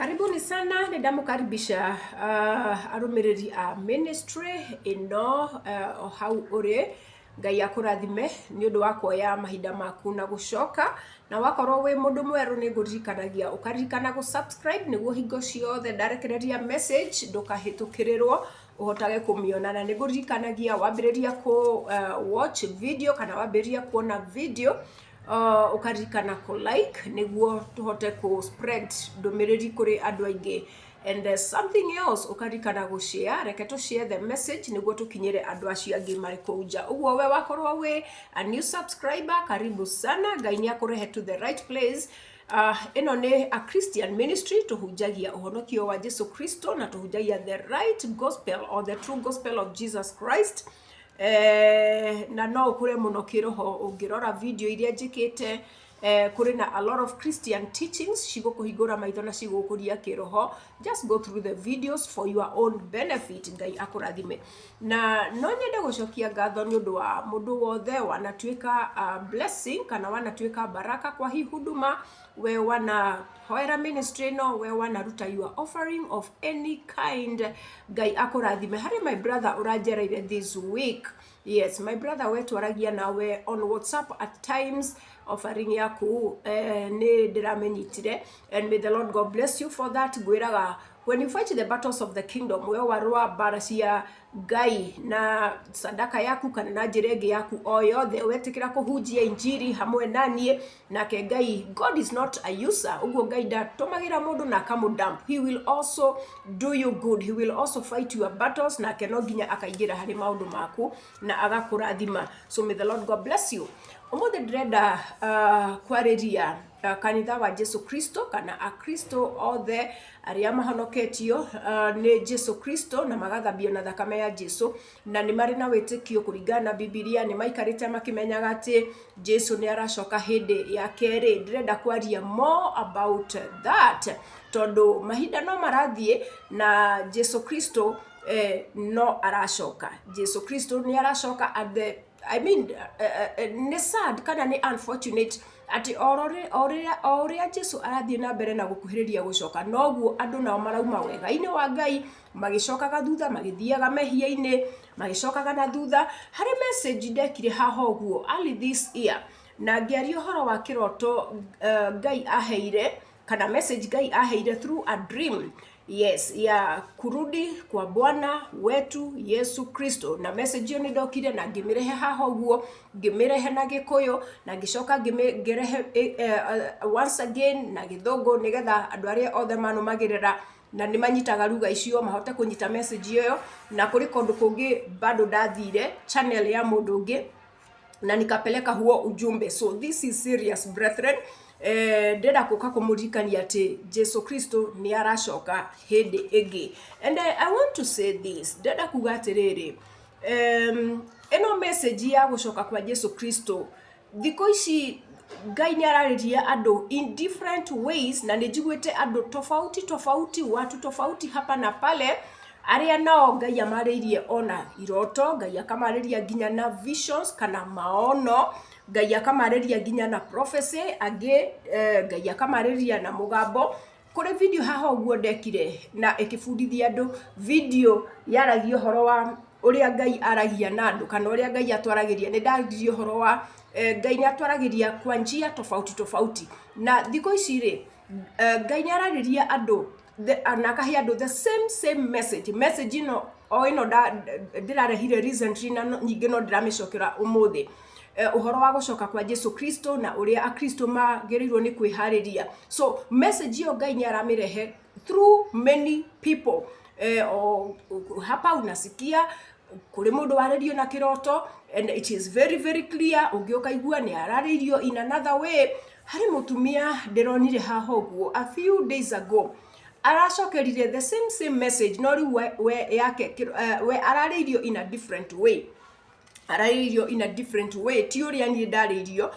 Karibuni sana, nidamukaribisha arumiriri a ministry ino o hau uri Ngai akurathime ni undu wa kuoya mahinda maku na gucoka na wakorwo wi mundu mweru ni nguririkanagia ukaririkana gu subscribe niguo hingo ciothe ndarekereria message ndukahitukirirwo uhotage kumiona, na niguririkanagia wambiriria ku watch video kana wambiriria kuona video ukaririkana ku like niguo tuhote ku spread ndumiriri kuri andu aingi. And there's something else ukaririkana gu share, reke tu share the message niguo tukinyire andu acio angi mari kuja. Uguo we wakorwo we a new subscriber, karibu sana, Ngai ni akurehe to the right place. Ino ni a Christian ministry tuhunjagia uhonokio wa Jesu Kristo na tuhunjagia the right gospel or the true gospel of Jesus Christ. Na no ukure muno kiroho ungirora video iria njikite kuri na a lot of Christian teachings cigukuhingura maitho na cigukuria kiroho. Just go through the videos for your own benefit. Ngai akurathime. Na no nyende gucokia ngatho ni undu wa mundu wothe wanatuika blessing kana wanatuika baraka kwa hii huduma, we wana hoera ministry no, we wana ruta your offering of any kind. Ngai akurathime. Hari my brother urajereire this week. Yes, my brother wetu aragia nawe on WhatsApp at times offering yaku ni ndiramenyitire, and may the Lord God bless you for that. Gwiraga when you fight the battles of the kingdom, we warua baracia Ngai na sadaka yaku kana na njirenge yaku o yothe wetikira kuhunjia injiri hamwe nanie nake Ngai, God is not a user. Uguo Ngai ndatumagira mundu na kamudamp. He will also do you good. He will also fight your battles na no nginya akaingira hari maundu maku na agakurathima. So may the Lord God bless you. Umuthi ndrenda kwariria kanitha wa Jesu Kristo kana a Kristo othe aria mahonoketio ni Jesu Kristo na magathambio na thakame ya Jesu, na ni mari na witikio kuringana na Biblia, ni maikarite makimenyaga ati Jesu ni aracoka hindi ya keri. Ndrenda kwaria more about that tondu mahinda no marathie na Jesu Kristo no aracoka. Jesu Kristo ni aracoka at the ni sad kana ni unfortunate ati oria Jesu arathie na mbere na gukuhiriria gucoka noguo andu nao marauma wega-ini wa Ngai magicokaga thutha, magithiaga mehia-ini magicokaga na thutha. Hari message ndekire haha uguo early this year na ngiaria uhoro wa kiroto Ngai aheire kana message Ngai aheire through a dream. Yes, ya kurudi kwa Bwana wetu Yesu Kristo, na message hiyo nindokire na ngimirehe haha uguo, ngimirehe na Gikuyu na ngicoka ngirehe once again na Githungu nigetha andu aria othe manumagirira na ni manyitaga ruga icio mahote kunyita message iyo, na kuri kondu kungi bado ndathire channel ya mundu ungi na nikapeleka huo ujumbe. So this is serious brethren. Ndenda kuka kumurikania ati Jesu Kristo ni aracoka hindi ingi. And I want to say this, ndenda kuga atiriri, eno message ya gucoka kwa Jesu Kristo thiko ici Ngai ni arariria andu in different ways, na nijiguite andu tofauti watu tofauti hapa na pale aria nao Ngai amaririe ona iroto, Ngai akamariria nginya na visions kana maono, Ngai akamariria nginya na prophecy agi, Ngai akamariria na mugambo. Kuri video haha uguo ndekire na ikibundithia andu video yaragia horo wa uria Ngai aragia na andu kana uria Ngai atwaragiria. Ni ndaririe horo wa Ngai ni atwaragiria kwa njia tofauti na thiko ici ri Ngai ni arariria andu anakahe andu the same message ino o ino ndirarehire recently na nyingi no ndiramicokera umuthi uhoro wa gucoka kwa Jesu Kristo na uria a Kristo magerirwo ni kwihariria. So message iyo Ngai ni aramirehe through many people. Hapa unasikia kuri mundu waririo na kiroto, and it is very clear ungioka igua ni araririo in another way. Hari mutumia ndironire haha uguo a few days ago aracokerire the same message no riu we yake we araririo in a different way. Araririo in a different way, ti uria ni ndaririo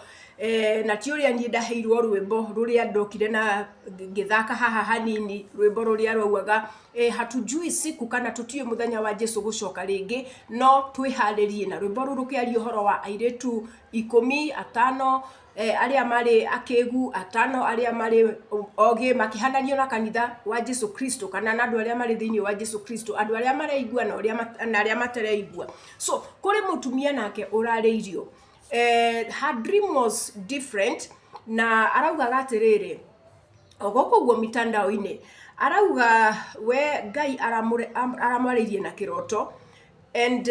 na ti uria ni ndaheirwo rwimbo ruria ndokire na ngithaka haha hanini, rwimbo ruria rwaugaga hatujui siku kana tutiye muthenya wa Jesu gucoka ringi no twiharirie. Na rwimbo ruru rukiaria horo wa airetu 15 aria mari akegu atano aria mari oge makihananio na kanitha wa Jesu Kristo kana na andu aria mari thiini wa Jesu Kristo, andu aria mareigua na aria matereigua. So kuri mutumia nake urariirio her dream was different, na arauga gatiriri ogoko guo mitandao-ini arauga we Ngai aramwaririe na kiroto, and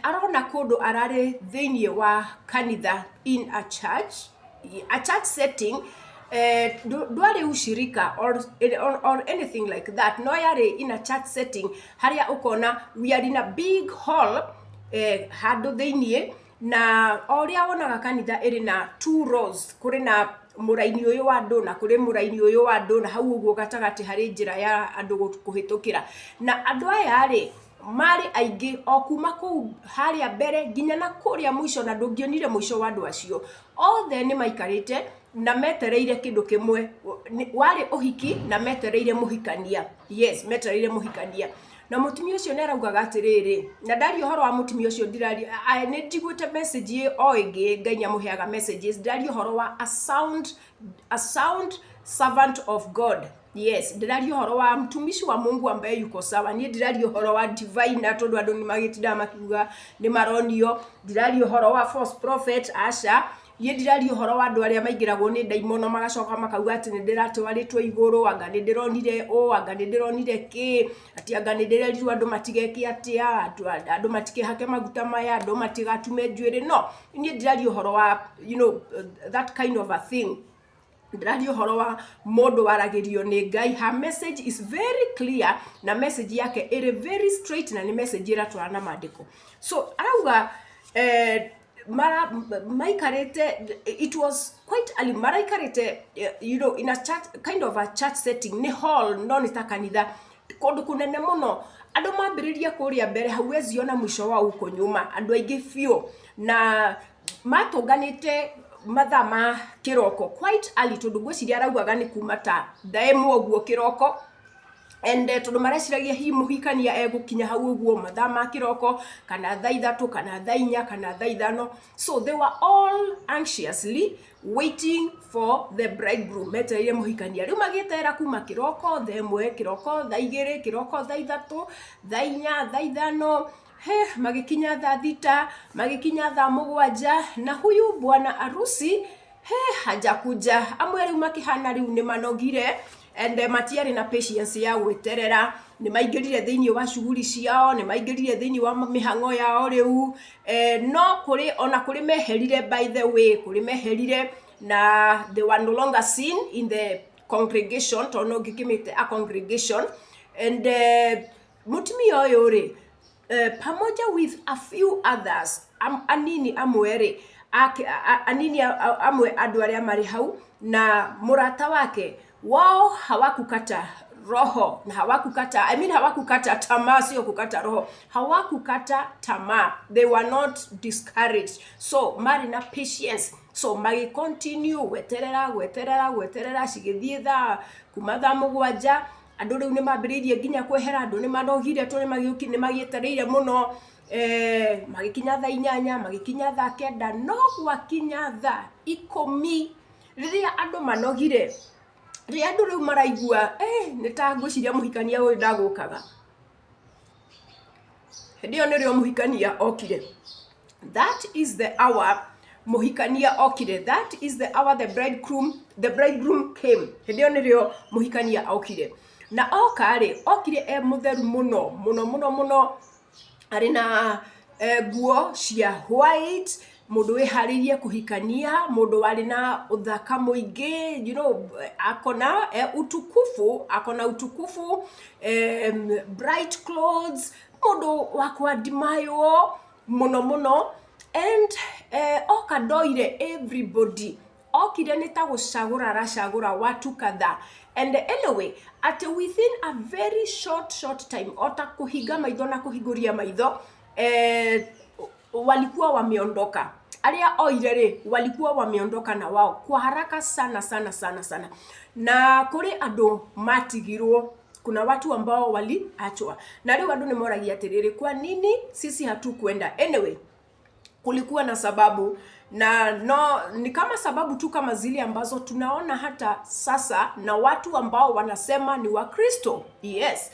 arona kundu arari thiini wa kanitha in a church setting, dwari ushirika or anything like that, no yari in a church setting haria ukona we are in a big hall handu thiini, na oria wonaga kanitha iri na two rows, kuri na muraini uyu wa andu na kuri muraini uyu wa andu, na hau uguo gatagati hari njira ya andu kuhitukira, na andu aya ri mari aingi o kuma ku haria mbere nginya na kuria mwisho, na ndungionire mwisho wa andu acio othe ni maikarite na metereire kindu kimwe, wari uhiki na metereire muhikania. Yes, metereire muhikania. Na mutumia ucio ne araugaga atiriri, na ndari uhoro wa mutumia ucio ndirari ni njiguite message o ingi Ngai nyamuheaga messages, ndari uhoro wa a sound servant of God. Yes, ndirari uhoro wa mtumishi wa Mungu ambaye yuko sawa. Ni ndirari uhoro wa divine, na tondu andu ni magitinda makiuga ni maronio. Ndirari uhoro wa false prophet asha. Ye ndirari uhoro wa andu aria maingiragwo ni daimono magacoka makauga ati ni ndiratwaritwo iguru, anga ni ndironire anga ni ndironire ki, ati anga ni ndirerirwo andu matigeki atia, andu matikehake maguta maya, andu matigatume njuiri. No, ni ndirari uhoro wa that kind of a thing. Ndirari uhoro wa mundu waragirio ni Ngai. Her message is very clear, na message yake iri very straight, na ni message iratwara na maandiko. So arauga maikarete, it was quite early, maraikarete in a church, kind of a church setting, ni hall, no ni ta kanitha, kundu kunene muno, andu mambiriria kuria mbere, hauwezi ona mwisho wa uko nyuma, andu aingi fio, na matunganite mathaa ma kiroko quite early, tondu gwiciria araugaga ni kuma ta thaa imwe uguo kiroko, and tondu mareciragia hi muhikania egukinya hau uguo mathaa ma kiroko, kana thaa ithatu kana thaa inya kana thaa ithano. So they were all anxiously waiting for the bridegroom, metereire muhikania. Riu magitera kuma kiroko thaa imwe, kiroko thaa igiri, kiroko thaa ithatu, thaa inya, thaa ithano, magikinya thaa thita, magikinya thaa mugwanja, na huyu bwana arusi hajakuja. Amwe riu makihana riu ni manogire, and matiari na patience ya gweterera, ni maingirire thiini wa shughuli ciao, ni maingirire thiini wa mihango yao riu, no kuri ona kuri meherire, by the way kuri meherire, na they were no longer seen in the congregation, tono gikimite a congregation, and mutumia uyu ri pamoja with a few others, anini amweri anini amwe andu aria mari hau na murata wake, wao hawakukata roho, na hawakukata, hawakukata tamaa, sio kukata roho, hawakukata tamaa. They were not discouraged. So mari na patience, so magi continue weterera cigithie thaa kuma thaa mugwanja, andu riu ni mambiririe nginya kwehera, andu ni manogire, to ni magietereire muno, magikinya thaa inyanya, magikinya thaa kenda, no gwakinya thaa 10 riria andu manogire, riria andu riu maraigua nitangwiciria muhikania uyu ndagukaga, ndio nirio muhikania okire. That is the hour muhikania okire. That is the hour the bridegroom came. Ndio nirio muhikania okire. Na okire mutheru muno, ari na nguo cia white, mundu wiharirie kuhikania, mundu wari na uthaka muingi, akona utukufu, bright clothes, mundu wa kwadimayo muno, and okadoire everybody, okire nita gucagura aracagura watu kadhaa. And anyway, at within a very short time, ota kuhiga maitho na kuhiguria maitho, walikuwa wameondoka. Aria oire walikuwa wameondoka na wao kwa haraka sana. Na kuri andu matigirwo, kuna watu ambao waliachwa. Na leo andu ni moragia atiriri, kwa nini sisi hatukwenda? Anyway, kulikuwa na sababu, na no, ni kama sababu tu kama zile ambazo tunaona hata sasa na watu ambao wanasema ni Wakristo. Yes.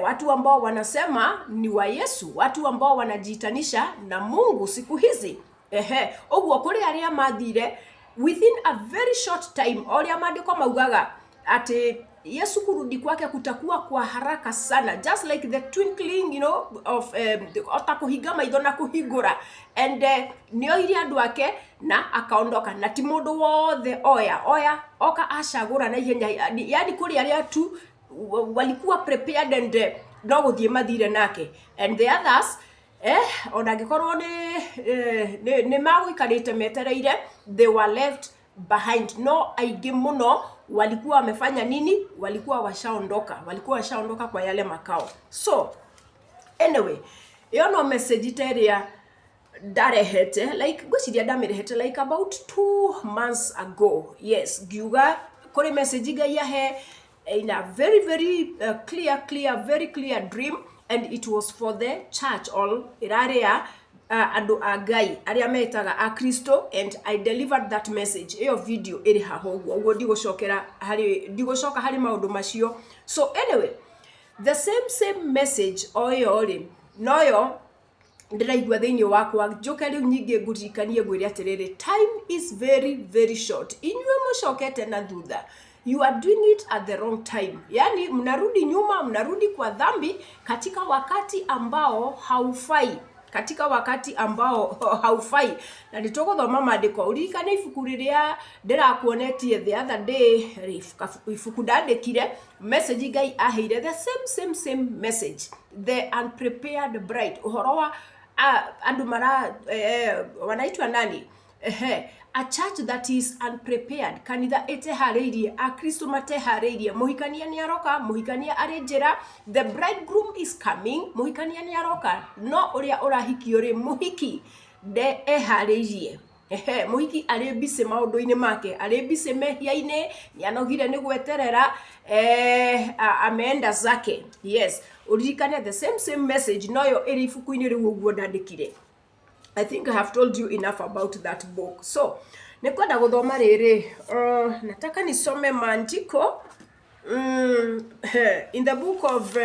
Watu ambao wanasema ni wa Yesu, watu ambao wanajiitanisha na Mungu siku hizi. Oguo kuri aria mathire within a very short time, oria maandiko maugaga ati Yesu kurudi kwake kutakuwa kwa haraka sana, just like the twinkling, you know, of otakuhinga maitho na kuhingura, and nioire andu ake na akaondoka, na ti mundu wothe oya oka acagura na ihenya, yani kuri aria tu walikuwa prepared and no guthie mathire nake, and the others ona gikorwo ni maguikarite metereire, they were left behind. No, aingĩ muno walikuwa wamefanya nini? Walikuwa washaondoka kwa yale makao. So anyway, yo no message iteria darehete, like gwiciria ndamirehete like about 2 months ago. Yes, giuga kuri message Ngai yahe in a very very clear dream, and it was for the church all iraria andu a Ngai aria metaga a Kristo, and I delivered that message. Iyo video iri haho uguo ndigushoka hari maundu macio. So anyway, the same message oyori noyo ndiraigua thiini wakwa njuke riu nyingi ngurikanie ngwire atiriri, time is very short. Inywe mucokete na thutha, you are doing it at the wrong time. Yani mnarudi nyuma, mnarudi kwa dhambi katika wakati ambao haufai. Na nitogothoma maandiko urikane ibuku riria ndirakuonetie the other day, ibuku ndandikire message Ngai aheire, the same message, the unprepared bride. Uhoro wa andu mara wanaitwa nani? A church that is unprepared, kanitha etehariirie, a Kristo matehariirie, muhikania ni aroka, muhikania ari njira, the bridegroom is coming, muhikania ni aroka, no uria urahikio ri muhiki de ehariirie. Muhiki ari bise maundu-ini make, ari bise mehia-ini, nianogire ni gweterera ameenda zake. Yes, urikane the same message noyo iri ibuku-ini riu uguo ndandikire. I think I have told you enough about that book. So, nikwenda guthoma riri, nataka nisome maandiko in the book of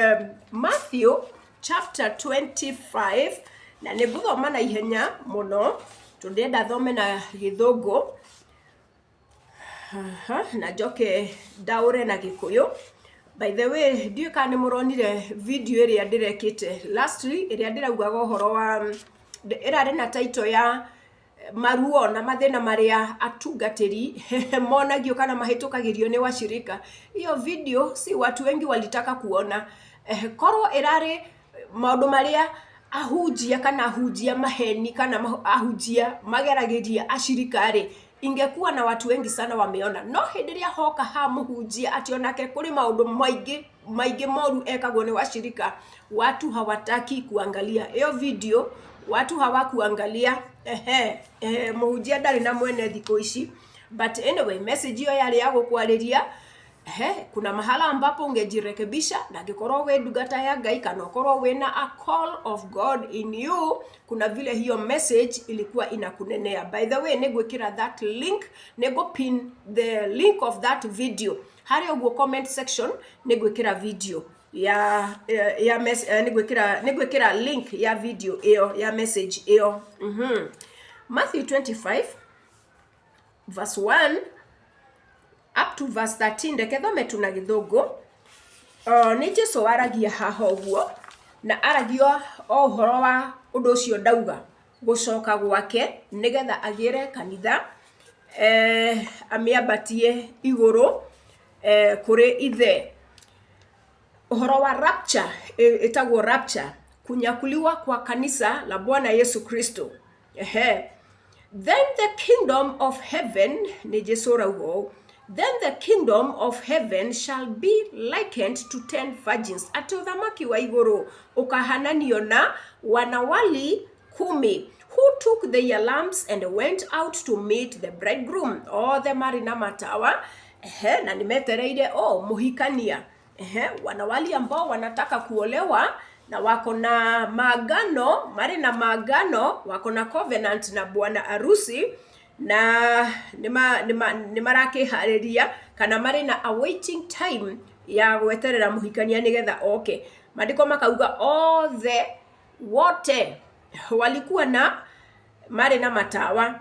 Matthew chapter 25, na niguthoma na ihenya muno, tundenda thome na githungu, na joke daure na gikuyu. By the way, ndiyo kana muronire video iria ndirekite lastly, iria ndiraugaga uhoro wa irari na title ya maruo na mathina maria atungatiri monagio kana mahitukagirio ni washirika. Hiyo video si watu wengi walitaka kuona. Korwo irari maundu maria ahujia kana ahujia maheni kana ahujia magerageria ashirikari, ingekuwa na watu wengi sana wameona. No hindiria hoka ha muhujia ationake kuri maundu maigi moru ekagwo ni washirika, watu hawataki kuangalia hiyo video. Watu hawakuangalia muhujia ndari na mwene thiko ici. But anyway, message hiyo yali ya gukwariria, kuna mahala ambapo ungejirekebisha, na gikorwo we ndungata ya Ngai kana ukorwo wina a call of God in you, kuna vile hiyo message ilikuwa inakunenea. By the way, negwikira that link, nego pin the link of that video hari uguo comment section, negwikira video negwikira link ya video iyo ya message iyo. Matthew 25 verse 1 up to verse 13, ndekethome tu na githungu. Ni Jesu aragia haha uguo, na aragio ohoro wa undu ucio ndauga gucoka gwake nigetha agire kanitha amiambatie iguru kuri ithe. Uhoro wa rapture, itagwo rapture, kunyakuliwa kwa kanisa la Bwana Yesu Kristo. Then the kingdom of heaven, ni Jesu raugo, then the kingdom of heaven shall be likened to 10 virgins. Ati uthamaki wa iguru ukahananio na wanawali 10, who took their lamps and went out to meet the bridegroom. The marina matawa na nimetereire muhikania. Wanawali ambao wanataka kuolewa na wako na maagano, wako na covenant na bwana arusi, na nimarakihariria kana mari na awaiting time ya gweterera muhikania nigetha okay. Maandiko makauga wote walikuwa mari na matawa,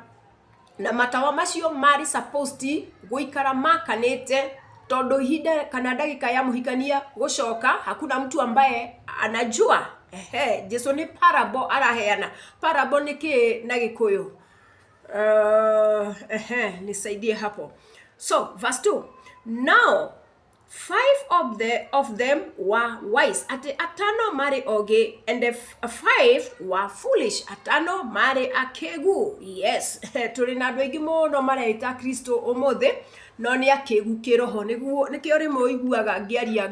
na matawa macio mari supposed guikara makanite, tondu hinde kana ndagika ya muhikania gucoka hakuna mtu ambaye anajua. Jesu ni parable araheana. Parable niki na Gikuyu? Nisaidie hapo. So verse 2, now 5 of them were wise, atano mari oge, and the 5 were foolish, atano mari akegu. Yes, turi na andu aingi muno mareita Kristo umuthi no ni akegu kiroho, nikio rimwe iguaga ngiaria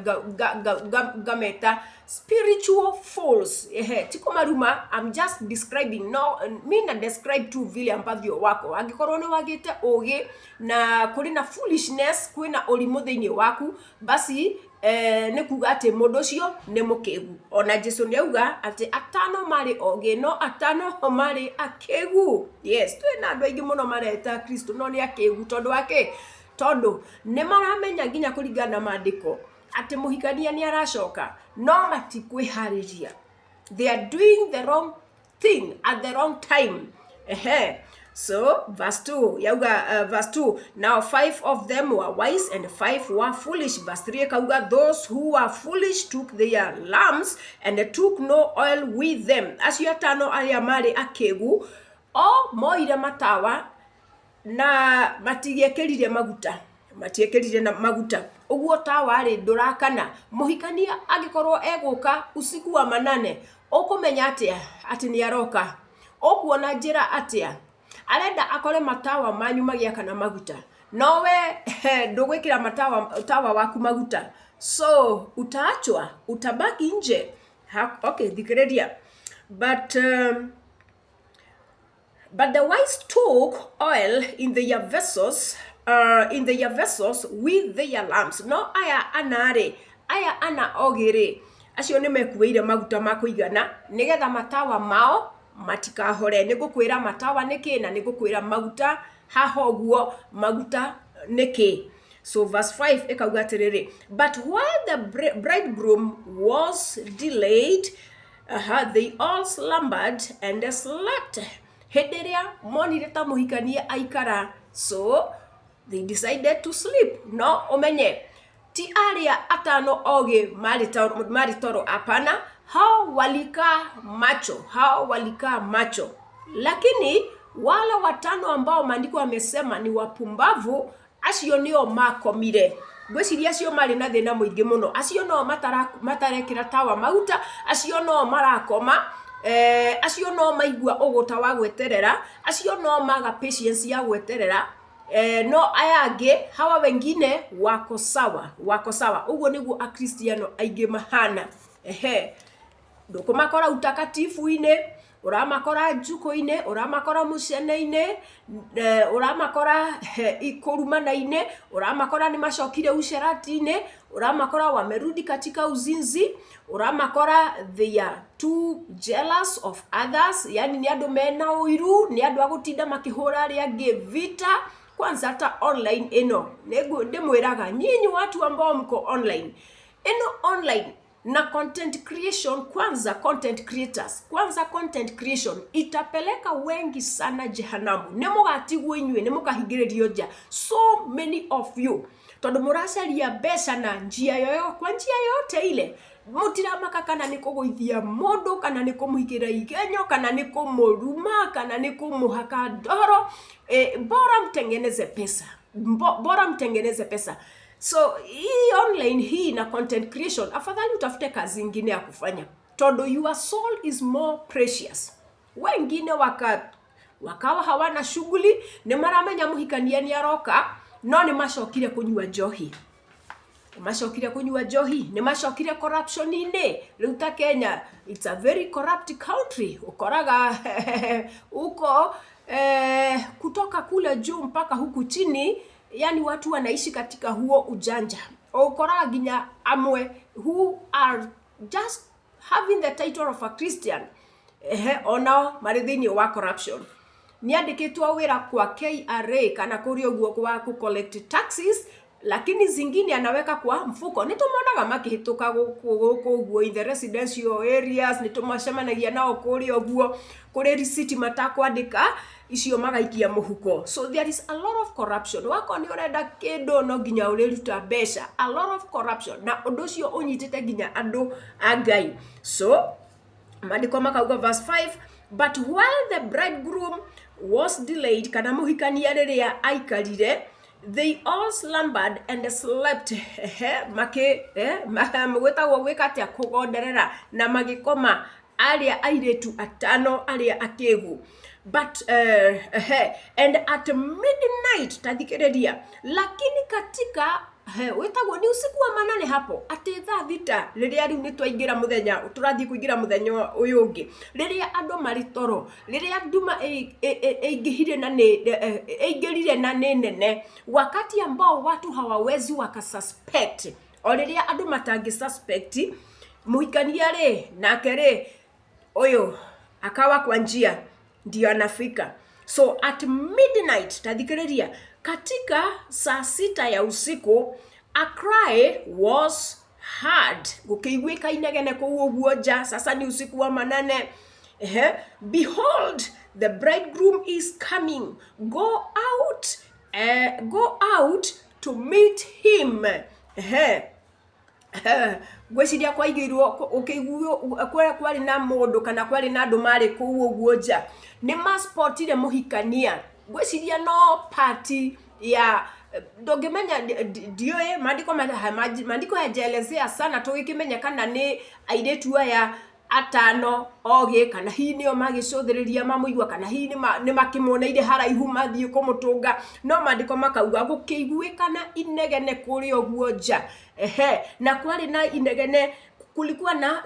ngameta spiritual fools. Tiko maruma, I'm just describing, no mina describe tu vile ambavyo wako angikorwo ni wagite ugi na kuri na foolishness, kwina urimu thiini waku, basi ni kuga ati mundu ucio ni mukegu. Ona Jesu ni auga ati atano mari ogi no atano mari akegu. Yes, twina andu aingi muno mareta Kristo no ni akegu tondu wake, tondu ni maramenya nginya kuringana na maandiko ati muhikania ni aracoka no matikwihariria. They are doing the wrong thing at the wrong time. So verse 2 yauga verse 2, now 5 of them were wise and 5 were foolish. Verse 3 kauga, those who were foolish took their lamps and took no oil with them. Acio atano aria mari akegu moire matawa na matigekerire maguta, uguo tawa ri ndurakana. Muhikania agikorwo eguka usiku wa manane, ukumenya atia ati ni aroka? Ukuona njira atia? Arenda akore matawa manyu magiakana maguta, nowe ndugwikira tawa waku maguta, so utaachwa, utabaki nje. Okay, thikiriria. But the wise took oil in their vessels with their lamps. No aya ana ogiri acio ni mekuire maguta makuigana nigetha matawa mao matikahore. Nigukwira matawa niki na nigukwira maguta hahoguo maguta niki. So verse 5 ikauga atiriri, but while the bridegroom was delayed, they all slumbered and slept. Hederia monire ta muhikania aikara, so they decided to sleep. No umenye ti aria atano oge mari toro apana, hao walika macho, lakini wala watano ambao maandiko amesema ni wapumbavu, acio nio makomire. Gwiciria acio mari na thina muingi muno, acio no matarekira tawa maguta, acio no marakoma, acio no maigua uguta wa gweterera, acio no maga patience ya gweterera. No ayage hawa wengine wako sawa. Uguo niguo akristiano aingi mahana. Ndukumakora utakatifu-ine, uramakora njuko-ine, uramakora mucene-ine, uramakora ikurumana-ine, uramakora ni macokire usherati-ine, uramakora wamerudi katika uzinzi, uramakora they are too jealous of others, yani ni andu mena uiru, ni andu agutinda makihura ria angi vita. Kwanza hata online ino ndimwiraga nyinyi watu ambao mko online na content creation, kwanza content creation itapeleka wengi sana jehanamu. Nemugatigwo inywe, nemukahingiririo nja, so many of you, tondu muracaria mbeca na njia yoyote ile. Mutiramaka kana ni kuguithia mundu, kana ni kumuhikira igenyo, kana ni kumuruma, kana ni kumuhaka ndoro. Bora mtengeneze pesa. So hii online hii na content creation, afadhali utafute kazi nyingine ya kufanya, tondu your soul is more precious. Wengine wakawa hawana shughuli, ni maramenya muhikania ni aroka, no ni macokire kunywa njohi. Ni macokire corruption ine. Ruta Kenya, it's a very corrupt country. Ukoraga uko kutoka kule juu mpaka huku chini, yani watu wanaishi katika huo ujanja. Ukoraga ginya amwe who are just having the title of a Christian, ona marĩ thĩinĩ wa corruption. Niandĩkĩtwo wĩra kwa KRA kana kũrĩ ũguo kwa collect taxes, lakini zingine anaweka kwa mfuko. Nĩtũmonaga makĩhĩtũka gũkũ ũguo in the residential areas, nĩtũmacemanagia nao kũrĩ ũguo, kũrĩ receipt matakwandĩka, icio magaikia mũhuko. So there is a lot of corruption. Wako nĩ ũrenda kĩndũ no nginya ũrĩruta mbeca. A lot of corruption. Na ũndũ ũcio ũnyitĩte nginya andũ a Ngai. So maandĩko makauga verse 5, but while the bridegroom was delayed, kana mũhikania rĩrĩa aikarire, they all slumbered and slept. Gwĩtagwo gwĩka atĩa kũgonderera na magĩkoma arĩa airĩtu atano arĩa akĩĩgu. But and at midnight, tathikĩrĩria, lakini katika wĩtagwo nĩ usiku wa manane hapo, atĩ thaa thita rĩrĩa rĩu nĩ twaingĩra mũthenya, tũrathiĩ kũingĩra mũthenya ũyũ ũngĩ, rĩrĩa andũ marĩ toro, rĩrĩa nduma ĩingĩrire na nĩ nene, wakati ambao watu hawawezi wakasuspect, o rĩrĩa andũ matangi suspect, mũhikania rĩ nake rĩ ũyũ akawa kwa njia ndio anafika. So at midnight, tathikĩrĩria, katika saa 6 ya usiku, a cry was heard. Gũkĩiguĩka inegene kũu ũguo nja, sasa ni usiku wa manane. Behold, the bridegroom is coming. Go out to meet him. Gwĩciria kwaigĩirwo ũkĩiguo kwari na mũndũ kana kwari na andũ marĩ kũu ũguo nja, nĩ maspotire mũhikania. Gwĩciria no party ya ndũngĩmenya, ndiũĩ maandĩko yajelezea sana, tũgĩkĩmenya kana nĩ airĩtu aya atano ogĩ, kana hihi nĩo magĩcũthĩrĩria mamũigua, kana hihi nĩ makĩmuoneire haraihu mathiĩ kũmũtũnga. No maandĩko makauga gũkĩiguĩkana inegene kũrĩ ũguo nja. Na kwari na inegene, kulikuwa na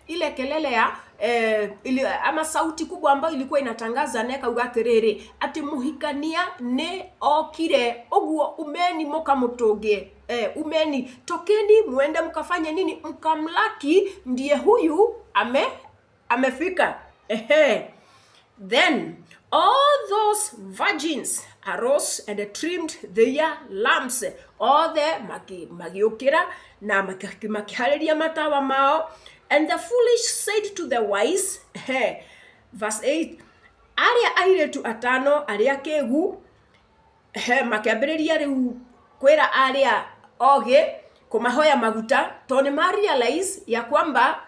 ile kelele ya ama sauti kubwa ambayo ilikuwa inatangaza na kauga atĩrĩrĩ, atĩ mũhikania nĩ okire, ũguo umeni mũkamũtũnge, umeni tokeni muende mkafanye nini, mkamlaki, ndiye huyu amefika. Then all those virgins arose and trimmed their lamps. Othe magiũkĩra na makĩharĩria matawa mao. And the foolish said to the wise, verse 8, arĩa airĩtu atano arĩa akĩĩgu, makĩambĩrĩria rĩu kwĩra arĩa ogĩ kũmahoya maguta, tondũ nĩ realize ya kwamba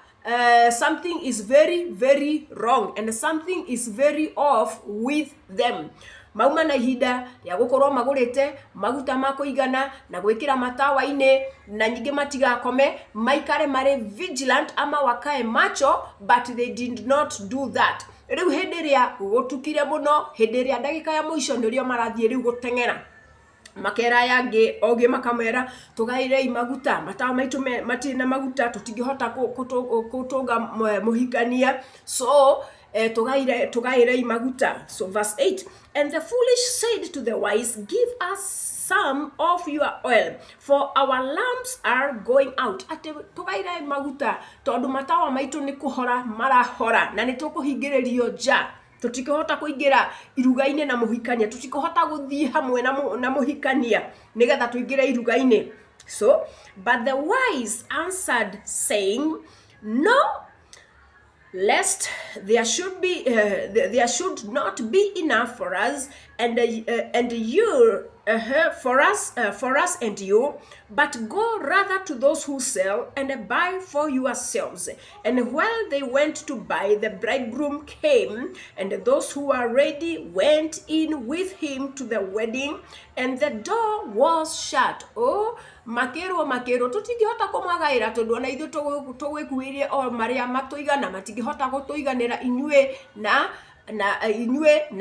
something is very very wrong and something is very off with them. Mauma na ihinda rĩa gũkorwo magũrĩte maguta ma kũigana na gwĩkĩra matawa-inĩ, na nyingĩ matigakome, maikare marĩ vigilant ama wakae macho, but they did not do that. Rĩu hĩndĩ ĩrĩa gũtukire mũno, hĩndĩ ĩrĩa ndagĩka ya mũico nĩrĩo marathiĩ rĩu gũteng'era, makera yangi ogĩ makamera tũgaĩrei maguta, matawa maitũ matirĩ na maguta, tũtingĩhota kũtũnga mũhikania, so tũgaĩrei maguta. So verse 8, and the foolish said to the wise, give us some of your oil, for our lamps are going out. Ate tũgaĩrei maguta tondũ matawa maitũ nĩ kũhora marahora, na nĩ tũkũhingĩrĩrio nja, tũtikũhota kũingĩra iruga-inĩ na mũhikania, tũtikũhota gũthiĩ hamwe na mũhikania nĩgetha tũingĩre iruga-inĩ. So but the wise answered saying, no, lest there should not be enough for us and you for us and you, but go rather to those who sell and buy for yourselves. And while they went to buy, the bridegroom came, and those who were ready went in with him to the wedding, and the door was shut. Oh, makero tutingĩhota kũmagaĩra tondũ ona ithuĩ tũgwĩkuĩire o marĩa matũigana, matingĩhota gũtũiganĩra inyuĩ na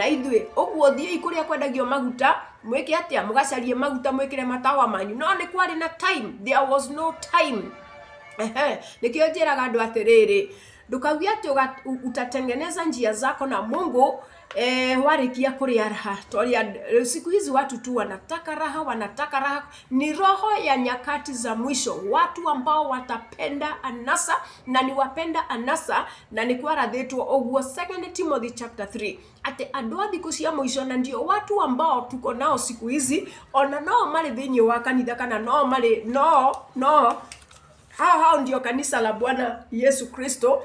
ithuĩ. Ũguo thiĩi kũrĩa kwendagio maguta, mwĩke atĩa, mũgacarie maguta mwĩkĩre matawa manyu. No nĩ kwarĩ na time, there was no time. Nĩkĩo njĩraga andũ atĩrĩrĩ, ndũkauge atĩ utatengeneza njia zako na Mungu warikia kuria raha. Toria siku hizi watu tu wanataka raha. Ni roho ya nyakati za mwisho, watu ambao watapenda anasa, na ni wapenda anasa na ni kwarathitwo ogwo 2 Timothy chapter 3 ate andũ a thikũ cia mũico, na ndio watu ambao tuko nao siku hizi, ona no mari thĩinĩ wa kanitha, kana no mari hao ndio kanisa la Bwana Yesu Kristo.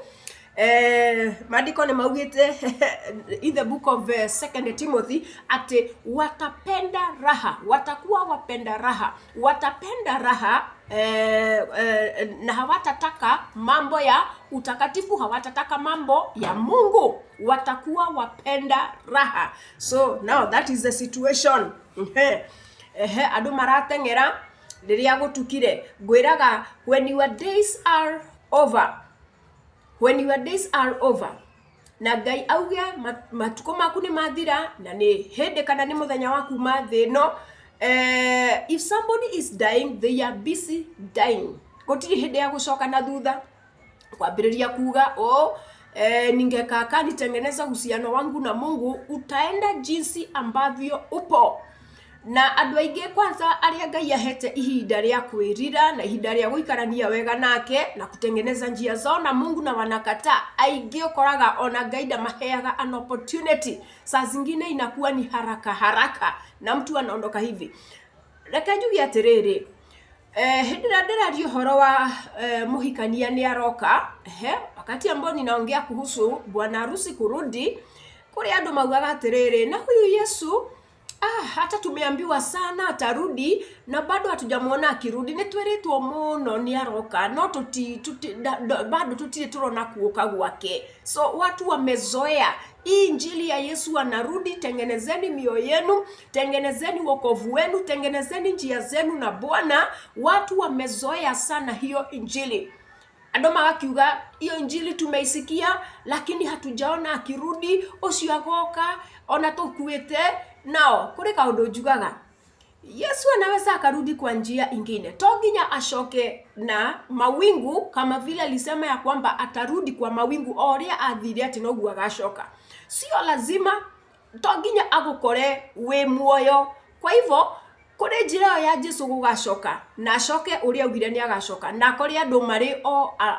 Maandiko ni maugite in the book of 2 Timothy ati watapenda raha, watakuwa wapenda raha, watapenda raha na hawatataka mambo ya utakatifu, hawatataka mambo ya Mungu, watakuwa wapenda raha. So now that is the situation. Andu maratengera riria gutukire, ngwiraga when your days are over, na Ngai auge matuko maku ni mathira, na ni hindi kana ni muthenya waku mathi no, if somebody is dying, they are busy dying. Gutiri hindi ya gucoka na thutha kwambiriria kuga ningekaka nitengeneza uhusiano wangu na Mungu, utaenda jinsi ambavyo upo. Na andu aingi kwanza aria Ngai ahete ihinda ria kwirira na ihinda ria guikarania wega nake na kutengeneza njia zao na Mungu, na wanakata aingi ukoraga ona Ngai maheaga an opportunity, saa zingine inakuwa ni haraka na mtu anaondoka hivi. Reke njuge atiriri, hindi ndiraria uhoro wa muhikania ni aroka, wakati ambao ninaongea kuhusu bwana harusi kurudi, kuri andu maugaga atiriri, na huyu Yesu hata tumeambiwa sana atarudi na bado hatujamuona akirudi. Nitweretwo muno ni aroka, no bado tutire turona kuoka gwake. So watu wamezoea hii injili ya Yesu anarudi. Tengenezeni mioyo yenu, tengenezeni wokovu wenu, tengenezeni njia zenu na Bwana. Watu wamezoea sana hiyo injili. Andu magakiuga hiyo injili tumeisikia, lakini hatujaona akirudi. Ucio agoka ona tukuite nao. Kuri kaundu njugaga Yesu anaweza akarudi kwa njia ingine. Toginya ashoke na mawingu, kama vile alisema ya kwamba atarudi kwa mawingu oria athire ati noguo agashoka. Sio lazima toginya agukore we muoyo. Kwa hivyo kuri njira ya Jesu gugashoka na ashoke uria augire ni agashoka, na kuri andu mari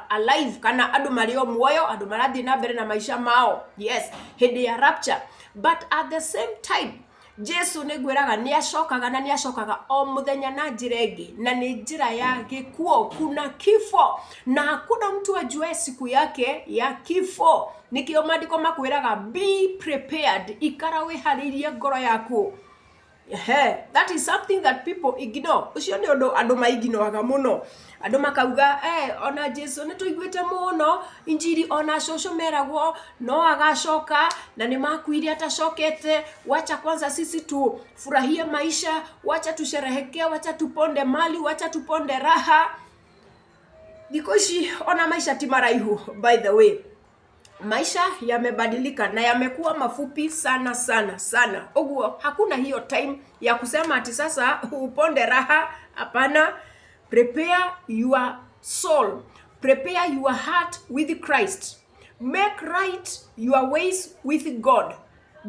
alive, kana andu mari muoyo, andu marathi na mbere na maisha mao, yes, hindi ya rapture. But at the same time Jesu negwiraga ni ashokaga, na ni ashokaga o muthenya na njira ingi, na ni njira ya gikuo. Kuna kifo na hakuna mtu ajue siku yake ya kifo. Nikio maandiko makwiraga be prepared, ikara wiharirie ngoro yaku. That is something that people ignore. Ucio ni undu andu maiginoaga muno. Andu makauga ona Jesu ni tuiguite muno injiri, ona shosho meragwo no agashoka na ni makuire atashokete. Wacha kwanza sisi tu furahie maisha, wacha tusherehekee, wacha tuponde mali, wacha tuponde raha. Dikoshi ona maisha timaraihu. By the way, maisha yamebadilika na yamekuwa mafupi sana. Ogwo hakuna hiyo time ya kusema ati sasa uponde raha. Hapana. Prepare your soul, prepare your heart with Christ, make right your ways with God,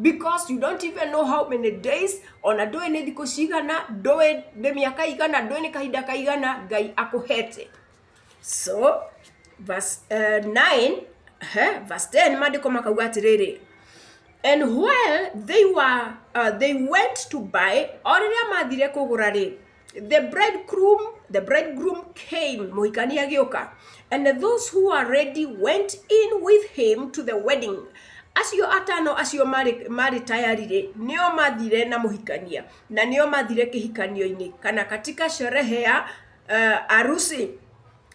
because you don't even know how many days ona doe ne dikoshigana, doe de miaka igana, doe ne kahida kaigana Ngai akuhete. So verse 9 verse 10 maandiko makauga atiriri, and while they went to buy, oriria mathire kugura ri, the bridegroom came, muhikania gioka, and those who are ready went in with him to the wedding. Acio atano acio mari tayarire nio mathire na muhikania, na nio mathire kihikanio-ini kana katika sherehe ya arusi.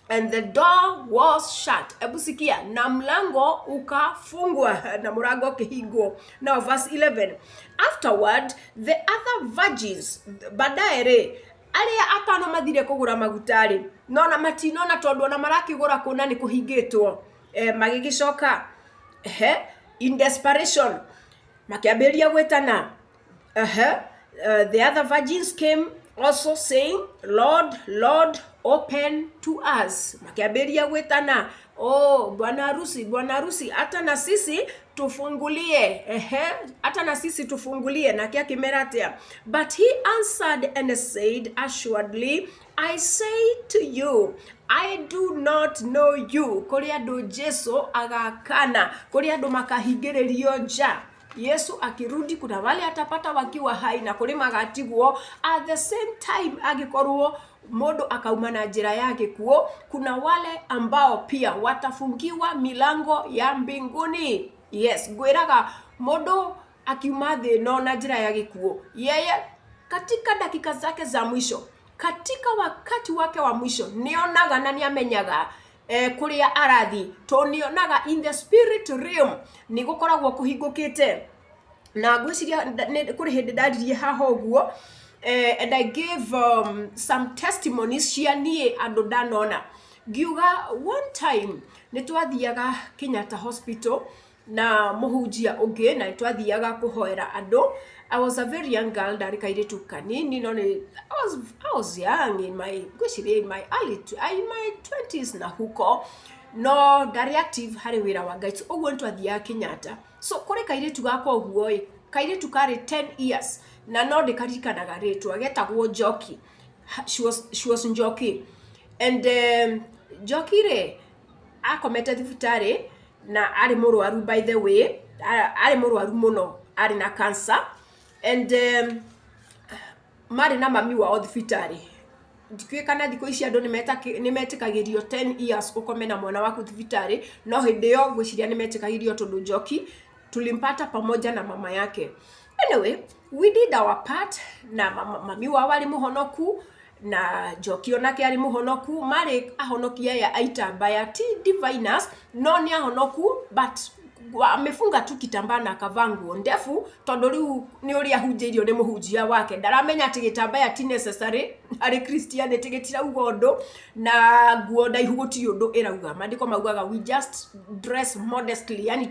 And the door was shut. Ebusikia, na mlango ukafungwa, na murango kihingwo. Now verse 11. Afterward, the other virgins, badaere, aria atano mathire kugura magutari, nona matinona tondu na marakigura kuna ni kuhingitwo, magigicoka in desperation makiambiria gwetana. The other virgins came also saying, Lord, Lord, open to us. Makiambiria gwetana, bwana harusi, hata na sisi tufungulie, hata na sisi tufungulie. Na kia kimeratia, but he answered and said, assuredly I say to you, I do not know you. Kuri andu Jesu agakana, kuri andu makahingiririo nja. Yesu akirudi, kuna wale atapata wakiwa hai na kuri magatigwo. At the same time agikorwo modo akauma na njira yake kuo, kuna wale ambao pia watafungiwa milango ya mbinguni. Yes, gwiraga modo akiuma thino na njira yake kuo, yeye katika dakika zake za mwisho, katika wakati wake wa mwisho, nionaga na niamenyaga kuria arathi, to nionaga in the spirit realm ni gukoragwo kuhingukite. Na gwiciria kuri hindi ndaririe haha uguo, and I gave some testimonies cia nie andu ndanona. Ngiuga one time nitwathiaga Kenyatta Hospital na muhunjia ungi, na nitwathiaga kuhoera andu. I was a very young girl, ndari kairetu kanini, no I was young in my early in my 20s na huko, no ndari active hari wira wa Ngai. Uguo nitwathiaga Kenyatta. So kuri kairetu gakwa uguo, kairetu kari 10 years na no ndikarikanaga ritwa getagwo Njoki. She was Njoki, and Njoki re akomete thibitari na ari murwaru, by the way, ari murwaru muno, ari na cancer, and mari na mami wa thibitari. Ndikwikana thiko ici andu nimetikagirio 10 years ukome na mwana waku thibitari, no hindi yo gwiciria nimetikagirio tondu Njoki tulimpata pamoja na mama yake. Anyway, we did our part, na mami wa wali muhonoku na Njoki onake ari muhonoku, mari ahonokia ya aitambaya ti diviners, no ni ahonoku, but amefunga tu kitambaa na kavangu ndefu, tondu riu ni uria hunjirio ni muhunjia wake, ndaramenya ati gitambaya ti necessary ari Christianity gitirauga undu, na nguo ndaihu guti undu irauga. Mandiko maugaga we just dress modestly, yani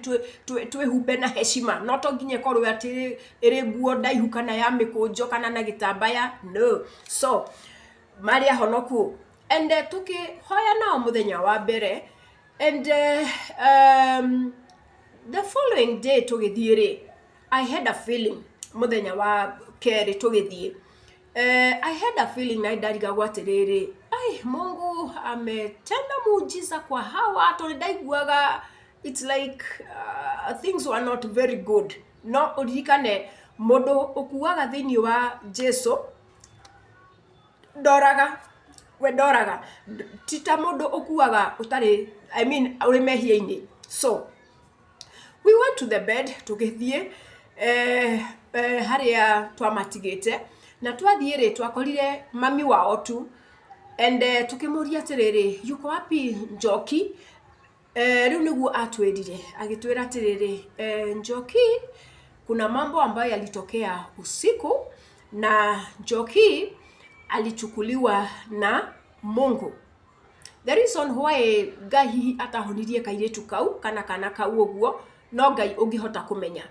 twe humbe na heshima, no to nginye korwe ati iri nguo ndaihu kana ya mikunjo kana na gitambaya, no. So mari ahonoku, and tukihoya nao muthenya wa mbere, and the following day tugithiire, I had a feeling muthenya wa keri tugithie, I had a feeling na ndarigagwo atiriri, Mungu ametenda muujiza kwa hawa, to ndaiguaga it's like things were not very good. No uririkane mundu ukuaga thiini wa Jesu ndoraga tita mundu ukuaga utari, I mean uri mehia-ini. So we went to the bed tugithie haria twamatigite, na twathiire twakorire mami wao tu, and tukimuria atiriri, yuko wapi Njoki? Riu niguo atwirire, agitwira atiriri, Njoki, kuna mambo ambayo yalitokea usiku na Njoki alichukuliwa na Mungu. The reason why Ngai atahonirie kairetu kau kana kau uguo, no Ngai ungihota kumenya.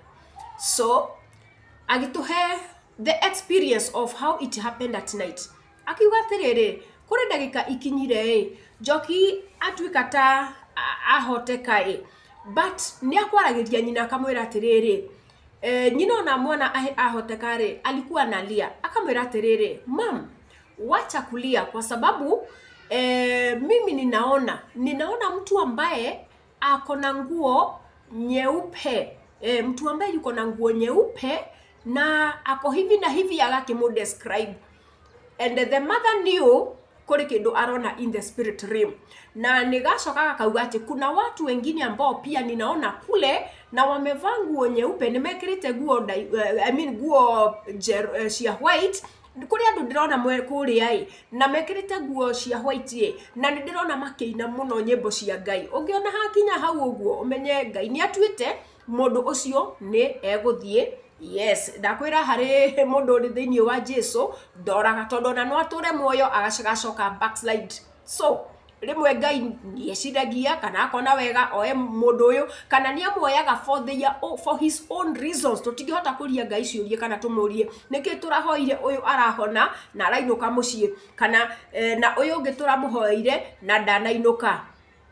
So agituhe the experience of how it happened at night. Akiuga atiriri, kuri ndagika ikinyire Njoki atwika ta ahoteka but ni akwaragiria nyina akamwira atiriri, nyina ona mwana ahoteka alikuwa analia, akamwira atiriri, mam, wacha kulia kwa sababu mimi ninaona mtu ambaye ako na nguo nyeupe, mtu ambaye yuko na nguo nyeupe na ako hivi na hivi, agakimu describe, and the mother knew kuri kindu arona in the spirit realm. Na nigacoka kauga ati kuna watu wengine ambao pia ninaona kule na wamevaa nguo nyeupe, nimekirite nguo I mean nguo cia white, kuri andu ndirona mwe kuri na mekirite nguo cia white na ndirona makiina muno nyimbo cia Ngai. Ungiona hakinya hau uguo umenye Ngai ni atwite mundu ucio ni eguthie. Yes, ndakwira hari mundu uri thiini wa Jesu ndoraga tondu na no ature muoyo agacoka backslide. So rimwe Ngai yeciragia kana akona wega oe mundu uyu kana ni amuoyaga for his own reasons. Tutingihota kuria Ngai ciurie kana tumurie niki turahoire uyu arahona na arainuka mucii, kana na uyu ungi turamuhoire na ndanainuka.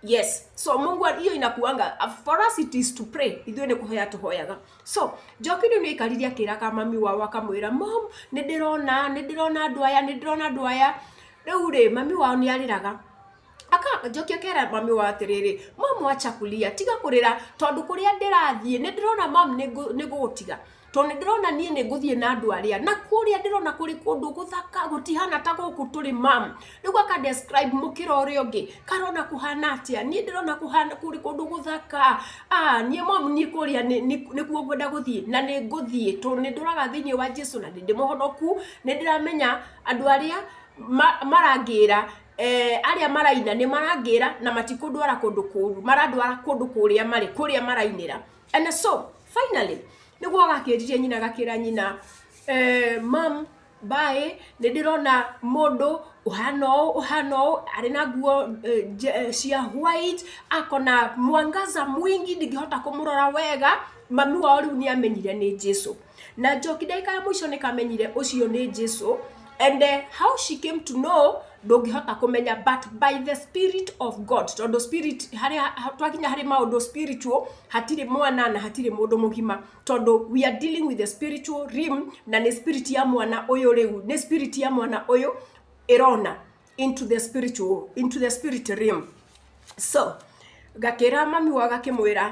Yes, so Mungu hiyo inakuanga for us it is to pray. Ithuĩ nĩ kũhoya tũhoyaga. So Njoki rĩu nĩ aikarire akĩraga mami wao akamwĩra, mom, nĩ ndĩrona andũ aya. Rĩu rĩ mami wao nĩ arĩraga. Njoki akera mami wao atĩrĩrĩ, mom, wacha kulia, tiga kũrĩra, tondũ kũrĩa ndĩrathiĩ nĩ ndĩrona mom nĩ gũgũtiga. Tondũ ndĩrona niĩ nĩ ngũthiĩ na andũ arĩa, na kũrĩa ndĩrona kũrĩ kũndũ gũthaka gũtihana ta gũkũ tũrĩ mam. Rĩu aka describe mũkĩra ũrĩa ũngĩ, karona kũhana atĩa, niĩ ndĩrona kũhana kũrĩ kũndũ gũthaka. Niĩ mam, niĩ kũrĩa nĩkuo ngwenda gũthiĩ, na nĩ ngũthiĩ tondũ nĩ ndũraga thĩinĩ wa Jesũ na ndĩ mũhonoku. Nĩ ndĩramenya andũ arĩa marangĩra arĩa maraina nĩ marangĩra na matikũndwara kũndũ kũũru, marandwara kũndũ kũrĩa marainĩra. And so finally nĩguo gakĩrire nyina gakĩra nyina, mom, bye, nĩ ndĩrona mũndũ ũhana ũũ arĩ na nguo cia white, akona mwangaza mwingi, ndingĩhota kũmũrora wega. Mami wao rĩu nĩ amenyire nĩ Jesũ, na Njoki ndagĩka ya mũico nĩ kamenyire ũcio nĩ Jesũ. And how she came to know ndũngĩhota kũmenya, but by the Spirit of God. Tondũ spirit twakinya harĩ maũndũ spiritual hatirĩ mwana na hatirĩ mũndũ mũgima, tondũ we are dealing with the spiritual realm, na nĩ spirit ya mwana ũyũ rĩu, nĩ spirit ya mwana ũyũ ĩrona into the spirit realm. So gakĩra mami wao gakĩmwĩra,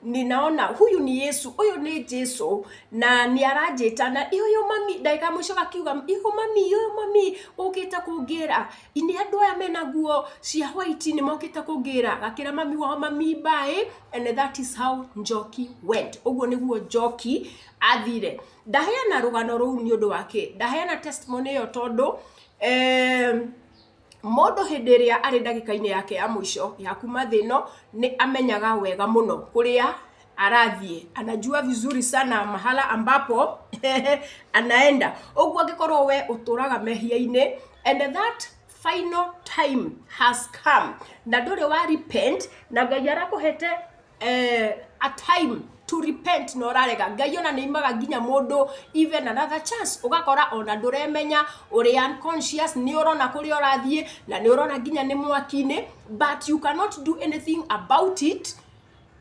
ninaona huyu ni Yesu, huyu ni Jesũ, na nĩ aranjĩta. Na iyo mami ndagĩka mũico gakiuga, iyo mami ũkĩte kũngĩra, nĩ andũ aya mena nguo cia white nĩ mokĩte kũngĩra. Gakĩra mami wao, mami bye. And that is how Njoki went. Ũguo nĩguo Njoki athire. Ndaheana rũgano rũu nĩ ũndũ wake, ndaheana testimony ĩyo tondũ mũndũ hĩndĩ ĩrĩa arĩ ndagĩka-inĩ yake ya mũico ya kuma thĩ ĩno nĩ amenyaga wega mũno kũrĩa arathiĩ, anajua vizuri sana mahala ambapo anaenda. Ũguo angĩkorwo we ũtũraga mehia-inĩ and that final time has come, na ndũrĩ wa repent, na Ngai arakũhete a time to repent, no rarega. Ngai ona nĩ imaga nginya mũndũ even another chance, ũgakora ona ndũremenya, ũrĩ unconscious, nĩ ũrona kũrĩa ũrathiĩ na nĩ ũrona nginya nĩ mwaki-inĩ, but you cannot do anything about it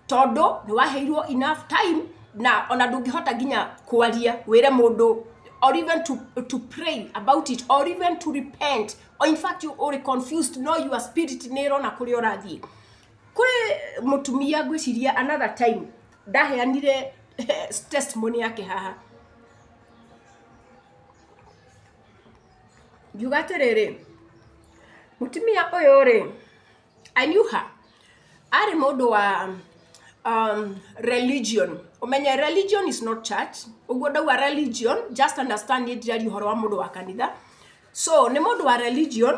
tondũ nĩ waheirwo enough time, na ona ndũngĩhota nginya kwaria wĩre mũndũ, or even to pray about it, or even to repent, or in fact you are confused, no your spirit nĩ ĩrona kũrĩa ũrathiĩ. Kũrĩ mũtumia ngwĩciria another time ndaheanire testimony yake haha, ngiuga atĩrĩrĩ, mũtumia ũyũ rĩ, I knew her, arĩ mũndũ wa religion. Umenye religion is not church. Ũguo ndauga religion, just understand it, ndĩraria ũhoro wa mũndũ wa kanitha. So nĩ mũndũ wa religion,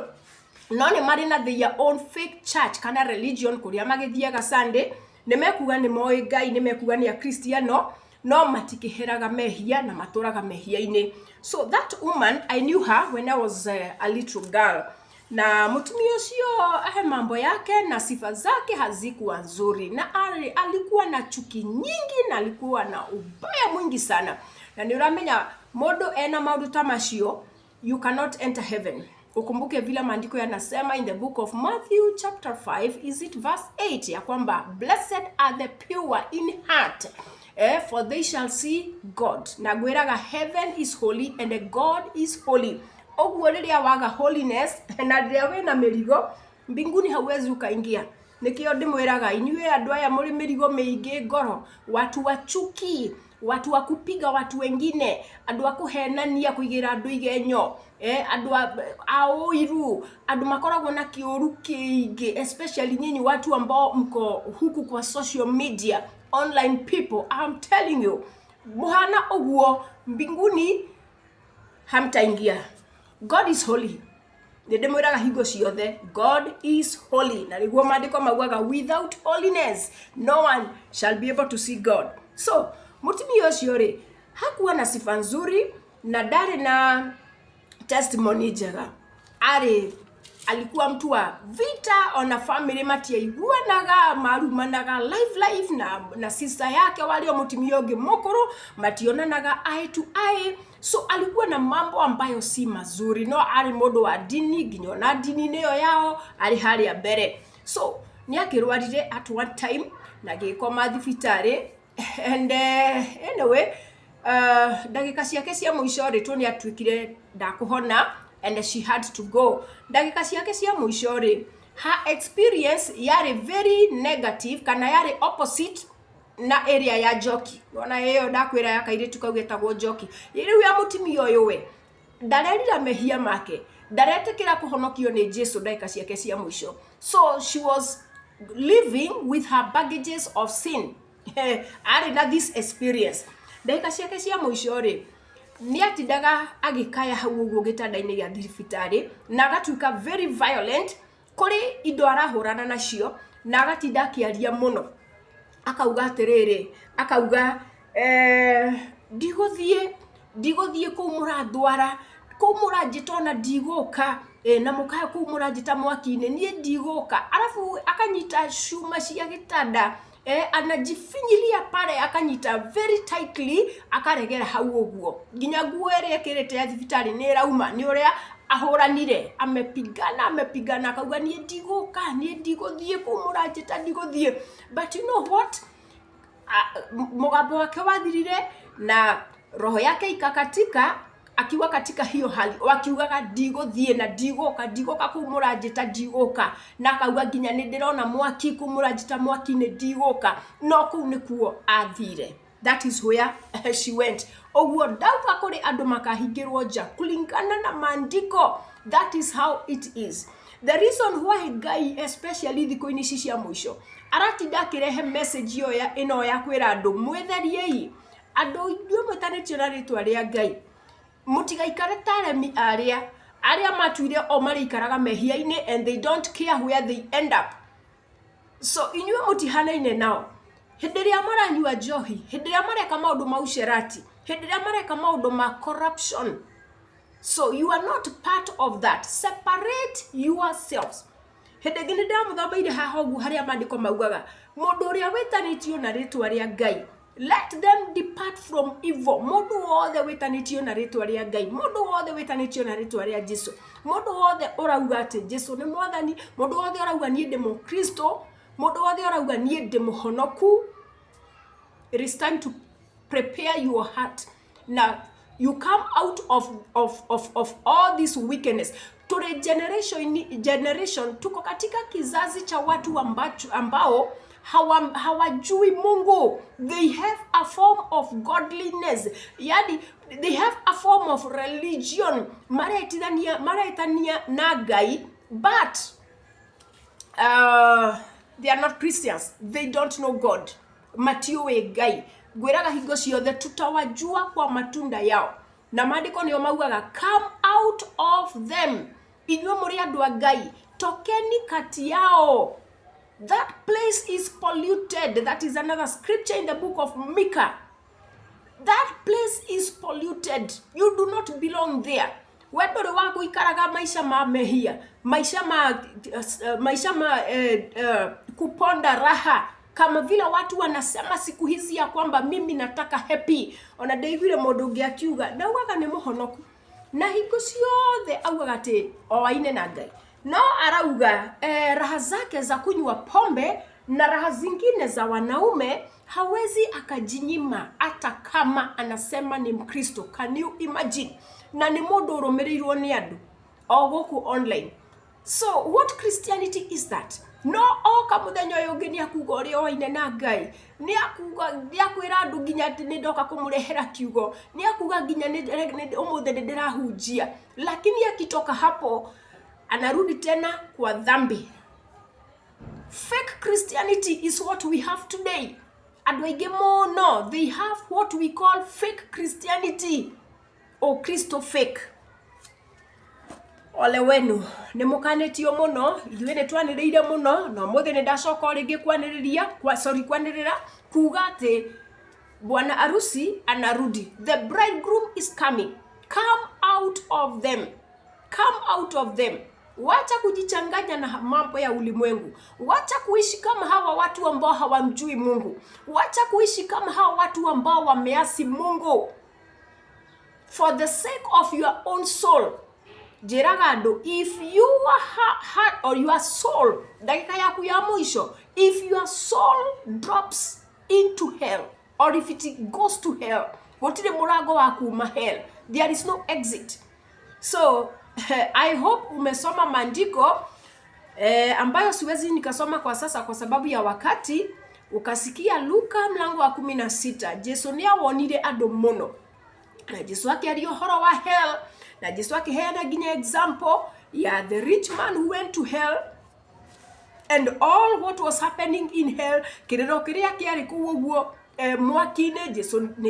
no nĩ marĩ na their own fake church kana religion kũrĩa magĩthiaga Sunday. Nĩ mekuga nĩ moĩ Ngai, nĩ mekuga nĩ akristiano, no matikĩheraga mehia na matũraga mehia-inĩ. So that woman, I knew her when I was a little girl. Na mutumia ũcio mambo yake na sifa zake hazikuwa nzuri, na alikuwa na chuki nyingi, na alikuwa na ubaya mwingi sana. Na nĩ ũramenya mũndũ ena maũndũ ta macio, you cannot enter heaven. Ukumbuke vile maandiko yanasema in the book of Matthew chapter 5, is it verse 8, ya kwamba blessed are the pure in heart, for they shall see God. Na gwĩraga heaven is holy and God is holy. Ũguo rĩrĩa waga holiness na rĩrĩa wĩna mĩrigo, mbinguni hauwezi ukaingia. Nikio ndĩmwĩraga inyuĩ andũ aya mũrĩ mĩrigo mĩingĩ ngoro, watu wa chuki, watu wa kupiga watu wengine, andũ a kũhenania, kũigĩra andũ igenyo, andũ a ũiru, andũ makoragwo na kĩũru kĩingĩ, especially nyinyi watu ambao mko huku kwa social media, online people, I'm telling you, muhana ũguo mbinguni hamtaingia. God is holy. Ndĩmwĩraga hingo ciothe, God is holy. Na nĩguo maandĩko maugaga without holiness no one shall be able to see God. So mũtumia ũcio rĩ, hakuwa na sifa nzuri na ndarĩ na testimony njega. Alikuwa mtu wa vita, ona family matiaiguanaga, marumanaga live na sister yake walio mũtumia ũngĩ mũkũrũ mationanaga eye to eye. So alikuwa na mambo ambayo si mazuri, no ari mũndũ wa dini, nginya na dini nĩyo yao ari harĩa mbere. So ni akirwarire at one time na gikoma thibitari and anyway ndagika ciake cia muico ri tu ni atwikire ndakuhona and she had to go. Ndagika ciake cia muico ri her experience yari very negative kana yari opposite na area ya Njoki. Wona yeyo ndakwira ya kairitu kau getagwo Njoki. Riu ya mutimia uyu we ndarerira mehia make, ndaretekira kuhonokio ni Jesu ndagika ciake cia muico. So she was living with her baggages of sin. Ari na this experience. Ndagika ciake cia muico ri ni atindaga agikaya hau uguo gitanda-ini gia thibitari na agatuika very violent kuri indo arahurana nacio na agatinda akiaria muno. Akauga atiriri, akauga ndiguthie ku muradwara ku muranjitona ndiguka na mukaya ku muranjita mwaki-ini nie ndiguka. Alafu akanyita shuma cia gitanda anajifinyilia pale, akanyita very tightly, akaregera hau uguo nginya nguo iri ekirite ya thibitari ni rauma ni uria ahoranire, amepigana akauga nie ndiguthie ku muranjita ndiguthie. But you know what, mugambo wake wathirire na roho yake ikakatika akiwa katika hiyo hali, wakiugaga ndiguthie na ndiguka ku muranjita ndiguka, na akauga nginya ni ndirona mwaki ku muranjita mwaki ni ndiguka. No kuu nikuo athire. That is where she went. Oguo ndauga kuri andu makahingirwo nja kulingana na maandiko. That is how it is. The reason why Ngai especially thiko-ini ici cia muico aratinda akirehe message ino ya kwira andu mwetheriei, andu ithuĩ mwetanĩtio na rĩtwa rĩa Ngai, mutigaikare ta aremi aria matuire o marikaraga mehia-ini and they don't care where they end up. So inyuĩ mutihanaine nao. Hindi ria maranyua njohi, hindi ria mareka maundu ma ucerati, hindi ria mareka maundu ma corruption. So you are not part of that. Separate yourselves. Hindi ngine ndamuthambaire haha ugu haria maandiko maugaga mundu uria witanitio na ritwa ria Ngai, let them depart from evil. Mundu wothe witanitio na ritwa ria Ngai, mundu wothe witanitio na ritwa ria Jesu, mundu wothe urauga ati Jesu ni mwathani, mundu wothe urauga nie ndi mukristo, mundu wothe urauga nie ndi muhonoku, it is time to prepare your heart. Now you come out of all this wickedness. To the generation tuko katika kizazi cha watu ambao hawajui Mungu. They have a form of godliness, yani they have a form of religion, maraitania na Ngai, but they are not Christians. They don't know God. Matiuwe Ngai. Gwiraga hingo ciothe tutawajua kwa matunda yao. Na maandiko nio maugaga come out of them. Inyuĩ mũrĩ andũ a Ngai, tokeni kati yao. That place is polluted. That is another scripture in the book of Micah. That place is polluted. You do not belong there. Wendore wako ikaraga maisha ma mehia, maisha ma kuponda raha, kama vile watu wanasema siku hizi ya kwamba mimi nataka happy. Ona David modonge akiuga na ugaga ni muhonoku na hingo ciothe augaga ati oaine na Ngai, no arauga raha zake za kunywa pombe na raha zingine za wanaume hawezi akajinyima hata kama anasema ni Mkristo. Can you imagine? Na ni mundu urumirirwo ni andu o guku online. So what Christianity is that? No oka muthenya uyu ngi ni akuga uri oaine na Ngai, ni akuga ni akwira andu nginya ati ni ndoka kumurehera kiugo, ni akuga nginya ni umuthe ndirahunjia, lakini akitoka hapo anarudi tena kwa dhambi. Fake Christianity is what we have today. Andu aingĩ mũno, they have what we call fake Christianity or Christo fake. Ole wenu ni mukanetio muno, ithuĩ nĩ twanĩrĩire muno, no mũthĩ nĩ ndacoka rĩngĩ kwanĩrĩra kuga atĩ bwana arusi anarudi. The bridegroom is coming. Come out of them. Come out of them. Wacha kujichanganya na mambo ya ulimwengu. Wacha kuishi kama hawa watu ambao hawamjui Mungu. Wacha kuishi kama hawa watu ambao wameasi Mungu. For the sake of your own soul. njiraga andu, if your heart or your soul, ndagika yaku ya mwisho, if your soul drops into hell, or if it goes to hell, gutire murango wa kuma hell, there is no exit. So I hope umesoma maandiko ambayo siwezi nikasoma kwa sasa kwa sababu ya wakati. Ukasikia Luka mlango wa 16, Jesu ni awonire andu muno, na Jesu akiari uhoro wa hell, na Jesu akiheana ginya example ya the rich man who went to hell and all what was happening in hell, kiriro kiria kiari kuwo mwakine.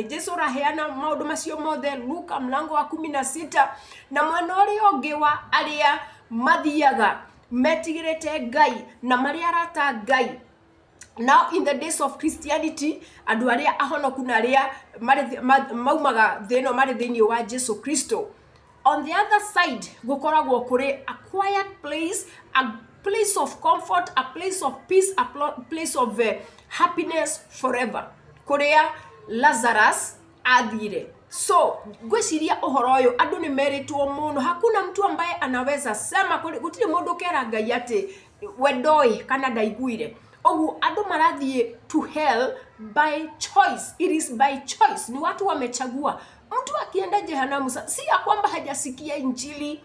Jesu raheana maundu macio mothe Luka mlango wa 16, na mwana uri ungi wa aria mathiaga metigirite Ngai na maria arata Ngai. Now in the days of Christianity, andu aria ahonoku na aria maumaga theno mari thini wa Jesu Kristo, on the other side gukoragwo kuri a quiet place, a place of comfort, a place of peace, a place of happiness forever, kuria Lazarus athire. So gwiciria uhoro uyu andu ni meritwo muno, hakuna mtu ambaye anaweza sema gutire mundu kera Ngai ati wedoi kana ndaiguire. Ogu andu marathie to hell by choice. It is by choice. Ni watu wamechagua. Mtu akienda jehanamu si ya kwamba hajasikia injili.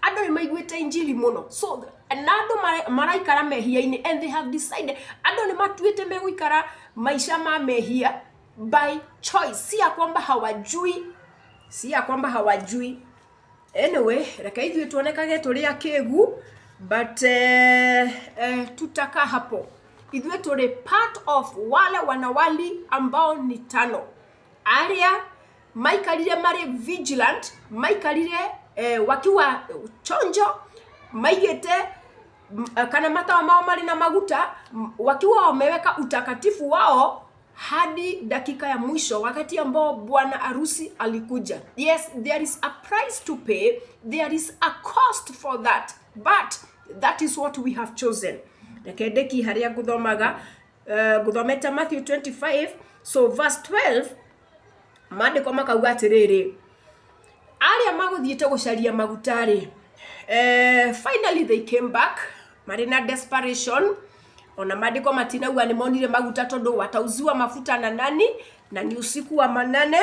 Andu ni maiguite injili muno. So andu maraikara mehia-ini and they have decided andu ni matuite meguikara maisha ma mehia by choice. Si ya kwamba hawajui. Si ya kwamba hawajui. Anyway, reka ithuĩ tuonekage tũrĩ akĩgu, but tutaka hapo. Ithuĩ tũrĩ part of wale wanawali ambao ni tano. Aria maikarire mari vigilant, maikarire wakiwa chonjo, maigete kana matawa mao mari na maguta, wakiwa wameweka utakatifu wao hadi dakika ya mwisho, wakati ambao bwana arusi alikuja. Yes, there is a price to pay, there is a cost for that, but that is what we have chosen. Rekendeki haria guthomaga guthometa Matthew 25, so verse 12, maandiko makauga atiriri, aria maguthiite gucaria magutari, finally they came back, marina desperation. Ona maandiko matinauga ni monire maguta tondu watauziwa mafuta na nani, na ni usiku wa manane.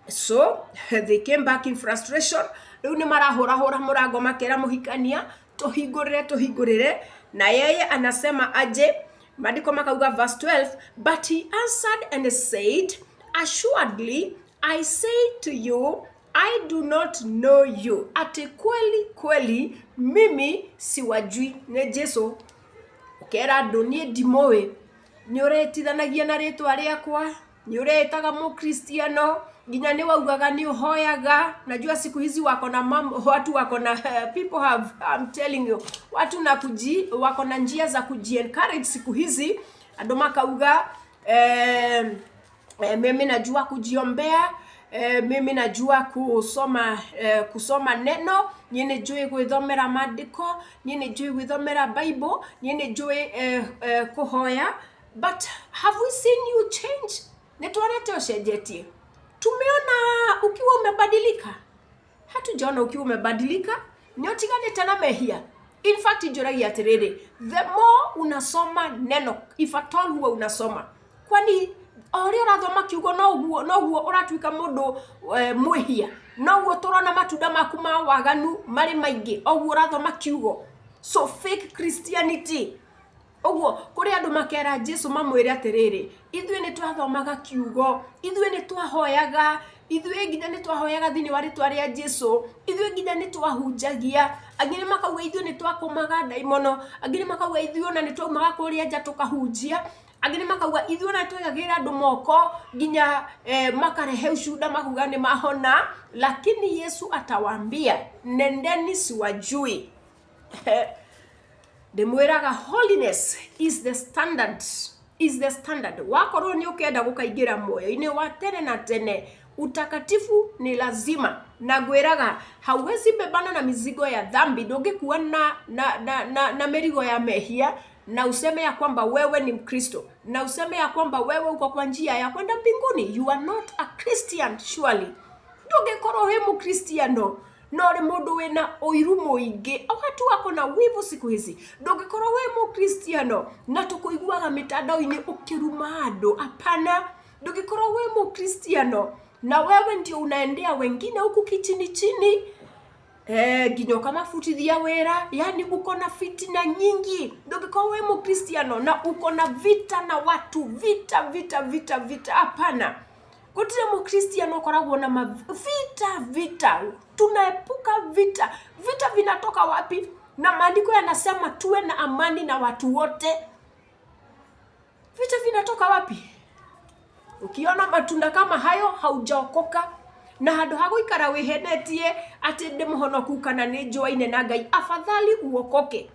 So they came back in frustration. Riu ni marahora murango makera muhikania tuhingurire, na yeye anasema aje, maandiko makauga verse 12, but he answered and said, assuredly I say to you, I do not know you. Ati kweli mimi siwajui. Ne Jesu ukera ndoni ndimowe, ni uretithanagia na ritwa riakwa, ni uretaga mu Kristiano, ginya ni waugaga ni uhoyaga. Najua siku hizi wako na watu wako na people have, I'm telling you, watu na wako na njia za encourage siku hizi. Andu makauga mimi najua kujiombea, mimi najua kusoma neno, nyine jui gwithomera maandiko, nyine jui gwithomera Bible, nyine jui kuhoya. But have we seen you change? Netwarete ocenjetie. Tumeona ukiwa umebadilika? Hatujaona ukiwa umebadilika. Ni utiganite na mehia. In fact njuragia atiriri, the more unasoma neno, if at all huwa unasoma, kwani ori urathoma kiugo no guo uratuika mundu mwihia, no guo turona matunda maku ma waganu mari maingi, oguo urathoma kiugo. So fake Christianity. Oguo kuri andu makera Jesu mamwire atiriri, ithuĩ ni twathomaga kiugo, ithuĩ ni twahoyaga, ithuĩ nginya ni twahoyaga thini wa ritwa ria Jesu, ithuĩ nginya ni twahunjagia, angĩ makauga ithuĩ ni twakomaga daimono, angĩ makauga ithuĩ ona ni twaumaga kuria nja tukahunjia, angĩ makauga ithuĩ ona twegagira andu moko nginya makarehe ushuda makuga ni mahona. Lakini Yesu atawaambia, nendeni siwajui. Demwiraga holiness is the standard, wakorwo ni ukenda gukaingira moyo-ini wa tene na tene, utakatifu ni lazima. Na gwiraga hauwezi bebana na mizigo ya dhambi, ndungikuwa na merigo ya mehia na useme ya kwamba wewe ni Mkristo, na useme ya kwamba wewe uko kwa njia ya kwenda mbinguni. You are not a Christian surely. Ndungikorwo he Mkristiano no ri mundu wina uiru muingi watu wako na wivu siku hizi ndungikorwo we mukristiano na tukuiguaga mitandao-ini ukiruma andu hapana ndungikorwo we mukristiano na wewe ndio unaendea wengine huku kichini chini nginya ukamafutithia wera yani uko na fitina nyingi ndungikorwo we mukristiano na uko na vita na watu vita hapana gutire mukristiano koragwo na vita tunaepuka vita vinatoka wapi na maandiko yanasema tuwe na amani na watu wote vita vinatoka wapi ukiona matunda kama hayo haujaokoka na handu haguikara wihenetie ati ndi muhonoku kana ni njoine na Ngai afadhali uokoke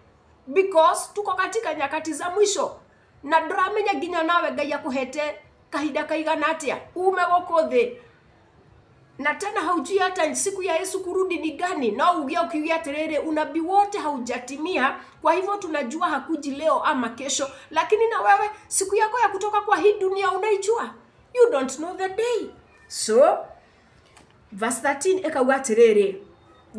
because tuko katika nyakati za mwisho na ndramenya nginya nawe Ngai akuhete kahinda kaigana atia ume goko thi na tena haujui hata siku ya Yesu kurudi ni gani na ugia ukiugia terere unabii wote haujatimia kwa hivyo tunajua hakuji leo ama kesho lakini na wewe siku yako ya kutoka kwa hii dunia unaijua you don't know the day so verse 13 ekauga terere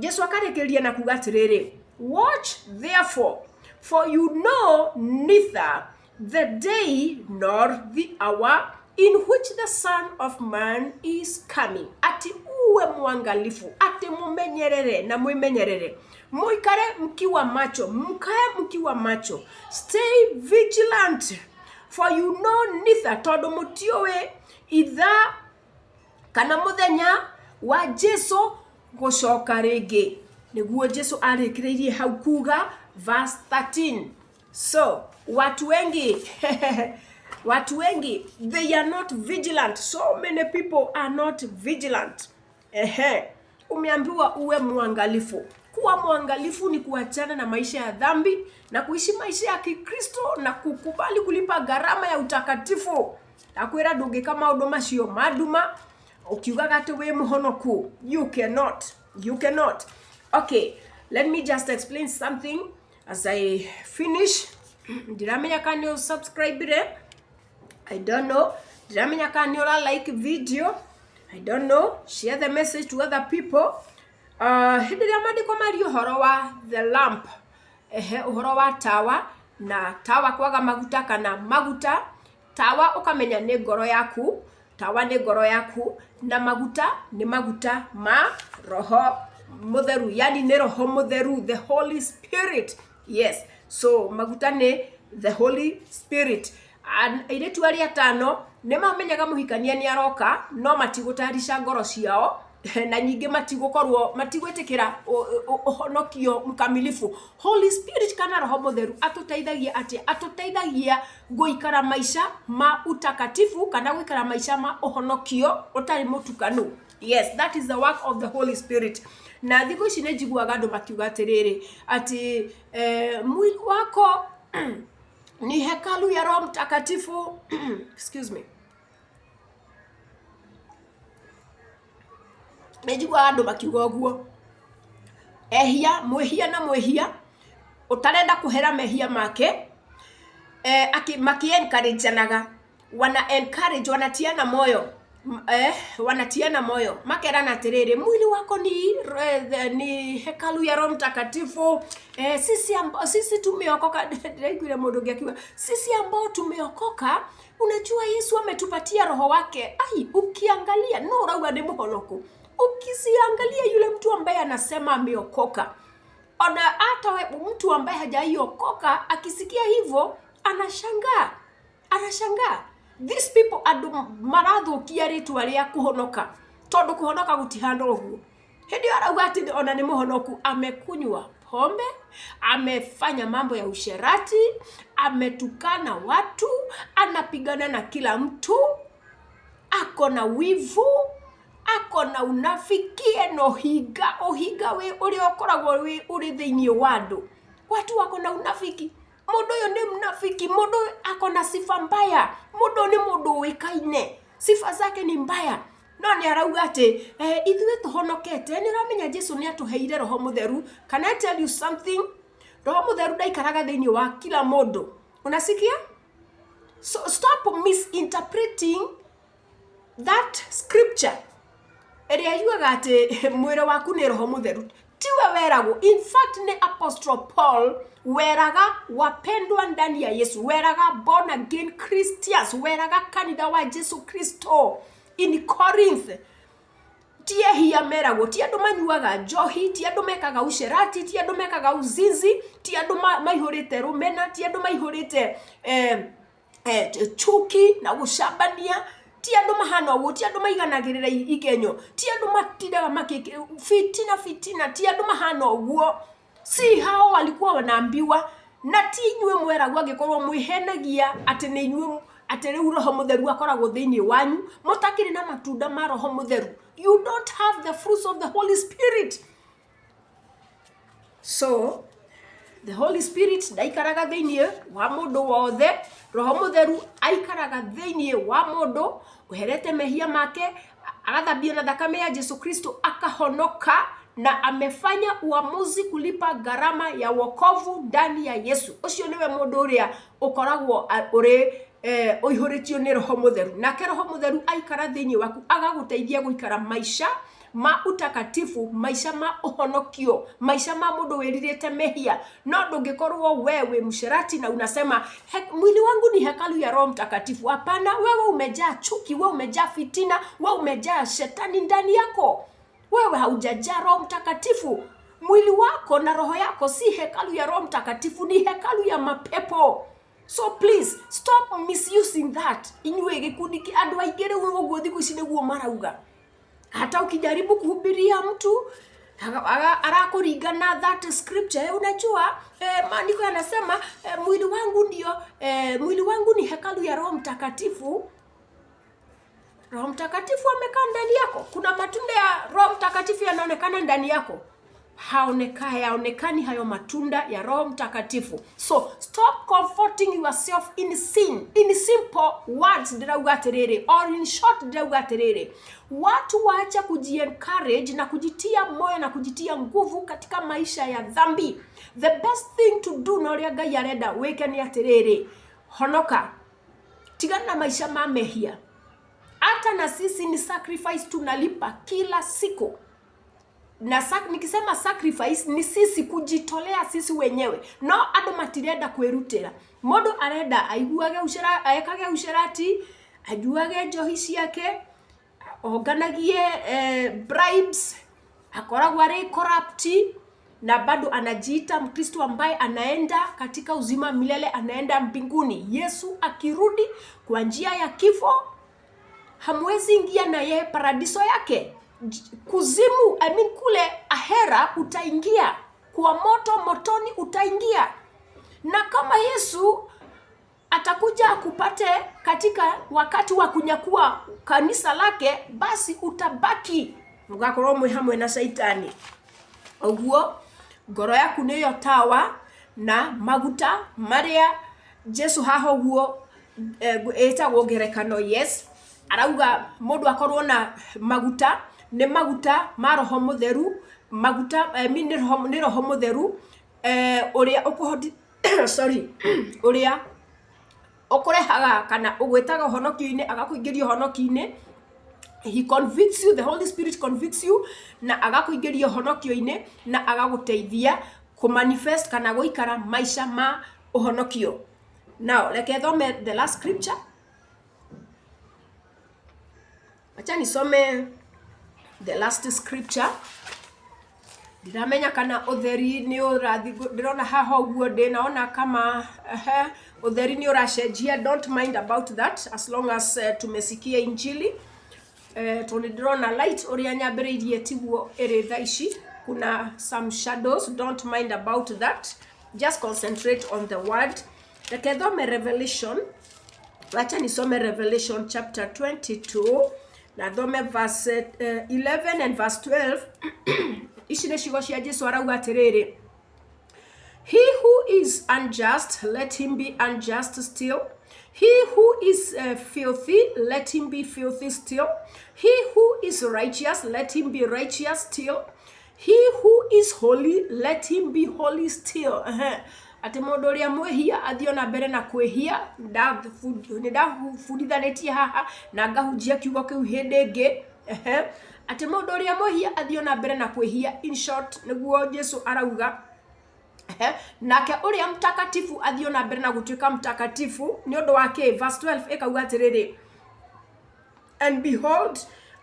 Yesu akarekeria na kuga terere watch therefore for you know neither the day nor the hour in which the Son of Man is coming. Ati uwe mwangalifu, ati mumenyerere na muimenyerere. Muikare mkiwa macho, mkae mkiwa macho. Stay vigilant, for you know neither todo mutiowe itha kana muthenya wa Jesu gucoka ringi. Niguo Jesu arekereirie hau kuga verse 13. So, watu wengi, they are not vigilant. So many people are not vigilant. Umeambiwa uwe mwangalifu. Kuwa mwangalifu ni kuachana na maisha ya dhambi na kuishi maisha ya Kikristo na kukubali kulipa gharama ya utakatifu. Takwira ndungi kama maundu macio maduma ukiugaga ati we muhonoku. You cannot. Okay, let me just explain something as I finish. Ndiramenya kana you subscribe. I don't know. Ndiramenya kana you like video. I don't know. Share the message to other people. Hindira mandiko mari uhoro wa the lamp. Uhoro wa tawa na tawa kwaga maguta kana maguta. Tawa ukamenya ni ngoro yaku. Tawa ni ngoro yaku na maguta ni maguta ma roho mutheru, yani ni roho mutheru, the Holy Spirit. Yes. So maguta ni the Holy Spirit. Ire tuaria tano nimamenyaga muhikania ni aroka no matigutarisha ngoro ciao na nyingi matigwetikira uhonokio mkamilifu. Holy Spirit kana roho mutheru atuteithagia guikara maisha ma utakatifu kana guikara maisha ma uhonokio utari mutukanu. Yes, that is the work of the Holy Spirit. Na thiko ici nĩ njiguaga andũ makiuga atĩrĩrĩ ati mwili wako ni hekalu ya Roho Mtakatifu. Excuse me. Njiguaga andũ makiuga ũguo. Mwehia na mwehia utarenda kuhera mehia make maki-encourageanaga, wanatiana moyo. Wanatiana moyo makerana atiriri mwili wako ni hekalu ya Roho Mtakatifu. Sisi tumeokoka. Ndio mundu ngiakiwa sisi ambao tumeokoka, unajua Yesu ametupatia roho wake. Ukiangalia no urauga ni muhonoku. Ukisiangalia yule mtu ambaye anasema ameokoka, ona hata mtu ambaye hajaiokoka akisikia hivyo anashangaa. These people are marathukia ritwa ria kuhonoka, tondu kuhonoka gutihana uguo. Hindi arauga ati ona ni muhonoku, amekunywa pombe, amefanya mambo ya usherati, ametukana watu, anapigana na kila mtu, ako na wivu, ako na unafiki no higa we uri okoragwo we uri thiini wandu. Watu wako na unafiki. Mundu yo ni mnafiki, mundu akona sifa mbaya, mundu ni mundu wikaine, sifa zake ni mbaya. No ni arauga ati ithuĩ tuhonokete ni ramenya Jesu ni atuheire roho mutheru. Can I tell you something? Roho mutheru ndaikaraga thiini wa kila mundu. Unasikia? So stop misinterpreting that scripture. eria yuaga ati mwire waku ni roho mutheru tiwe werago. In fact ni Apostle Paul weraga wapendwa ndani ya Yesu, weraga born again Christians, weraga kanitha wa Jesu Kristo in Corinth. Tie hiya merago, tie andu manyuaga njohi, tie andu mekaga ucerati, tie andu mekaga uzinzi, tie andu maihurite rumena, tie andu maihurite chuki na gucambania, tie andu mahana uguo, tie andu maiganagirira igenyo, tie andu matindaga makiki fitina, tie andu mahana uguo. Si hao walikuwa wanaambiwa, na ti inyue mweragwo angikorwo mwihenagia ati ni inyue ati riu roho mutheru akoragwo thiini wanyu mutakiri na matunda ma roho mutheru. You don't have the fruits of the Holy Spirit. So the Holy Spirit daikaraga thiini wa mundu wothe. Roho mutheru aikaraga thiini wa mundu uherete mehia make, agathambio na thakame ya Yesu Kristo, akahonoka na amefanya uamuzi kulipa gharama ya wokovu ndani ya Yesu. Ucio niwe mundu uria ukoragwo uri uihuritio ni roho mutheru. Nake roho mutheru aikara thiini waku agaguteithia guikara maisha ma utakatifu, maisha ma uhonokio, maisha ma mundu wiririte mehia. No ndungikorwo wewe msherati na unasema mwili wangu ni hekalu ya Roho Mtakatifu. Hapana, wewe umejaa chuki, wewe umejaa fitina, wewe umejaa shetani ndani yako. Wewe haujajaa Roho Mtakatifu. Mwili wako na roho yako si hekalu ya Roho Mtakatifu, ni hekalu ya mapepo. So please stop misusing that. Inywe gikundi ki andu aigere uguo thiku ici niguo marauga. Hata ukijaribu kuhubiria mtu arakuringana that scripture, unajua maandiko yanasema mwili wangu ni hekalu ya Roho Mtakatifu. Roho Mtakatifu amekaa ndani yako. Kuna matunda ya Roho Mtakatifu yanaonekana ndani yako. Haonekani hayo matunda ya Roho Mtakatifu. So stop comforting yourself in sin. In simple words dirauga atiriri, or in short dirauga atiriri, watu waacha kuji-encourage na kujitia moyo na kujitia nguvu katika maisha ya dhambi. The best thing to do na uria Ngai arenda weke ni atiriri, honoka, tigana na maisha ma mehia. Hata na sisi ni sacrifice tunalipa kila siku. Na nikisema sacrifice ni sisi kujitolea sisi wenyewe. No andu matirenda kwirutira. Mundu arenda aiguage aekage ucerati, ajuage njohi ciake, oganagie bribes, akoragwo ari corrupt, na bado anajiita Mkristo ambaye anaenda katika uzima milele, anaenda mbinguni. Yesu akirudi kwa njia ya kifo, hamwezi ingia na yeye paradiso yake. Kuzimu, kule ahera utaingia, kwa motoni utaingia. Na kama Yesu atakuja akupate katika wakati wa kunyakua kanisa lake, basi utabaki mugakorwo mwe hamwe na Saitani. Oguo ngoro yaku niyo tawa na maguta maria Jesu haho guo etagwo ngerekano. Yes, arauga mundu akorwo na maguta, ni maguta ma roho mutheru, maguta ni roho mutheru uria ukuhoti uria ukurehaga kana ugwetaga honokio-ini, agakuingiria honokio-ini. He convicts you, the Holy Spirit convicts you, na agakuingiria honokio-ini na agaguteithia kumanifest kana guikara maisha ma uhonokio. Now, leke thome the last scripture. Acha nisome the last scripture. Ndiramenya kana utheri ni urathi, ndirona haha uguo ndinaona kama utheri ni uracenjia. Don't mind about that as long as tumesikia injili. Tundirona light uria nyambiriirie tiguo iri thaici, kuna some shadows. Don't mind about that, just concentrate on the word. Leke thome Revelation. Acha nisome Revelation chapter 22 na thome verse 11 and verse 12. Ici ni ciugo cia Jesu arauga atiriri, he who is unjust, let him be unjust still. He who is filthy, let him be filthy still. He who is righteous, let him be righteous still. He who is holy, let him be holy still. Ati mundu uria mwehia athio na mbere na kwehia. Ndafundithanitie haha na ngahunjia kiugo kiu hindi ingi. ati mundu uria muhia athio na mbere na kwihia. In short, niguo Jesu arauga. Nake uria mtakatifu athio na mbere na gutuika mtakatifu ni undu wake. Verse 12 ikauga atiriri, and behold,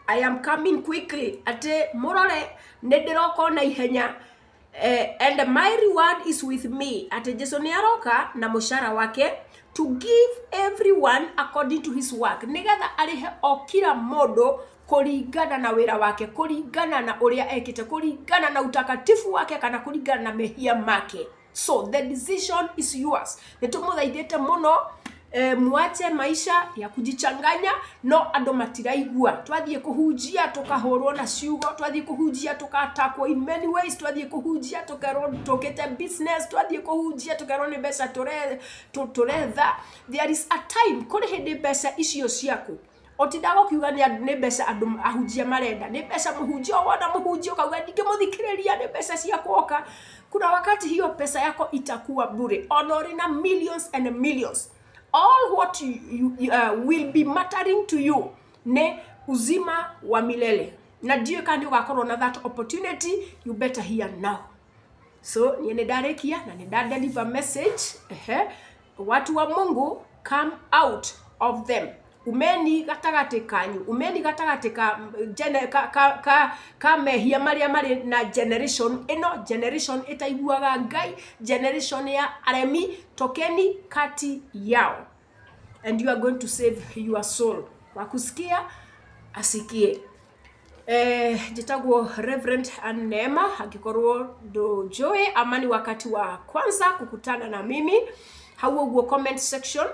I am coming quickly. Ati murore nindiroko na ihenya, and my reward is with me. Ati Jesu ni aroka na mushara wake, to give everyone according to his work. Nigetha arihe o kila mundu kuringana na wira wake, kuringana na uria ekite, kuringana na utakatifu wake, kana kuringana na mehia make. So the decision is yours. Nitumuthaithite muno mwache maisha ya kujichanganya, no andu matiraigua. Twathie kuhunjia tukahurwo na ciugo, twathie kuhunjia tukatakwo in many ways, twathie kuhunjia tukerwo tukite business, twathie kuhunjia tukerwo ni mbeca turetha. There is a time kuri hindi mbeca icio ciaku otindago kiuga ni mbeca andu ahunjia marenda, ni mbeca muhunjia wona muhunjia kauga ndingimuthikiriria, ni mbeca cia kuoka. Kuna wakati hiyo pesa yako itakuwa bure, honorina millions and millions. All what you will be mattering to you ne uzima wa milele. Na ndio kandi ugakorwo na that opportunity, you better hear now. So ni ndarekia na ni deliver message. Watu wa Mungu, come out of them. Umeni gatagate kanyu, umeni gatagate ka mehia maria mari na generation ino. Generation itaiguaga Ngai, generation ya aremi, tokeni kati yao, and you are going to save your soul. Wakusikia asikie. Jitagwo Reverend Anema, akikorwo dojoe amani wakati wa kwanza kukutana na mimi. Hauo comment section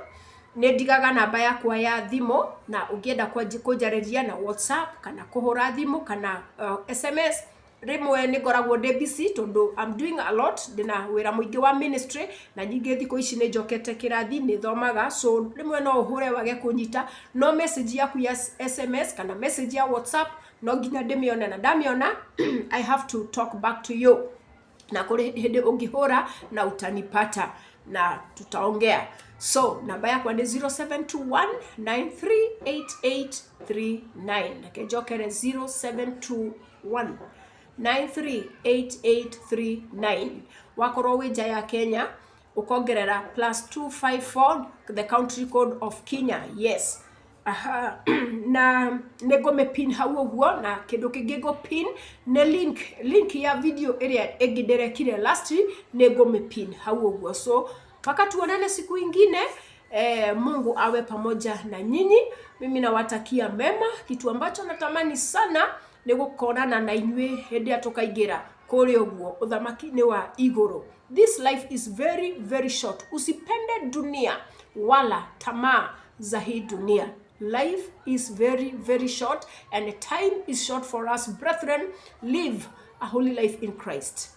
nedigaga namba yakwa ya thimo, na ugienda kujareria na WhatsApp kana kuhura thimo kana SMS. Rimwe ni ngoragwo busy tondu I'm doing a lot, dina wira muingi wa ministry, na nyingi thiko ici ni njokete kirathi ni thomaga. So rimwe no uhure wage kunyita, no message yaku ya SMS kana message ya WhatsApp no nginya ndimiona, na ndamiona I have to talk back to you, na kuri hindi ungihura na utanipata na tutaongea. So namba yakwa ni 0721938839. Nakejokere 0721938839. Wakorwo wija ya Kenya ukongerera +254 the country code of Kenya. Yes. Na nego me pin hau uguo, na kindu kingigo pin ne link ya video area egiderekire last nego me pin hau uguo. So mpaka tuonane siku ingine. Mungu awe pamoja na nyinyi. Mimi nawatakia mema. Kitu ambacho natamani sana ni gukorana na inywe hindi atokaingira kuri uguo uthamaki-ini wa iguru. This life is very very short. Usipende dunia wala tamaa za hii dunia. Life is very very short, and time is short for us, brethren. Live a holy life in Christ.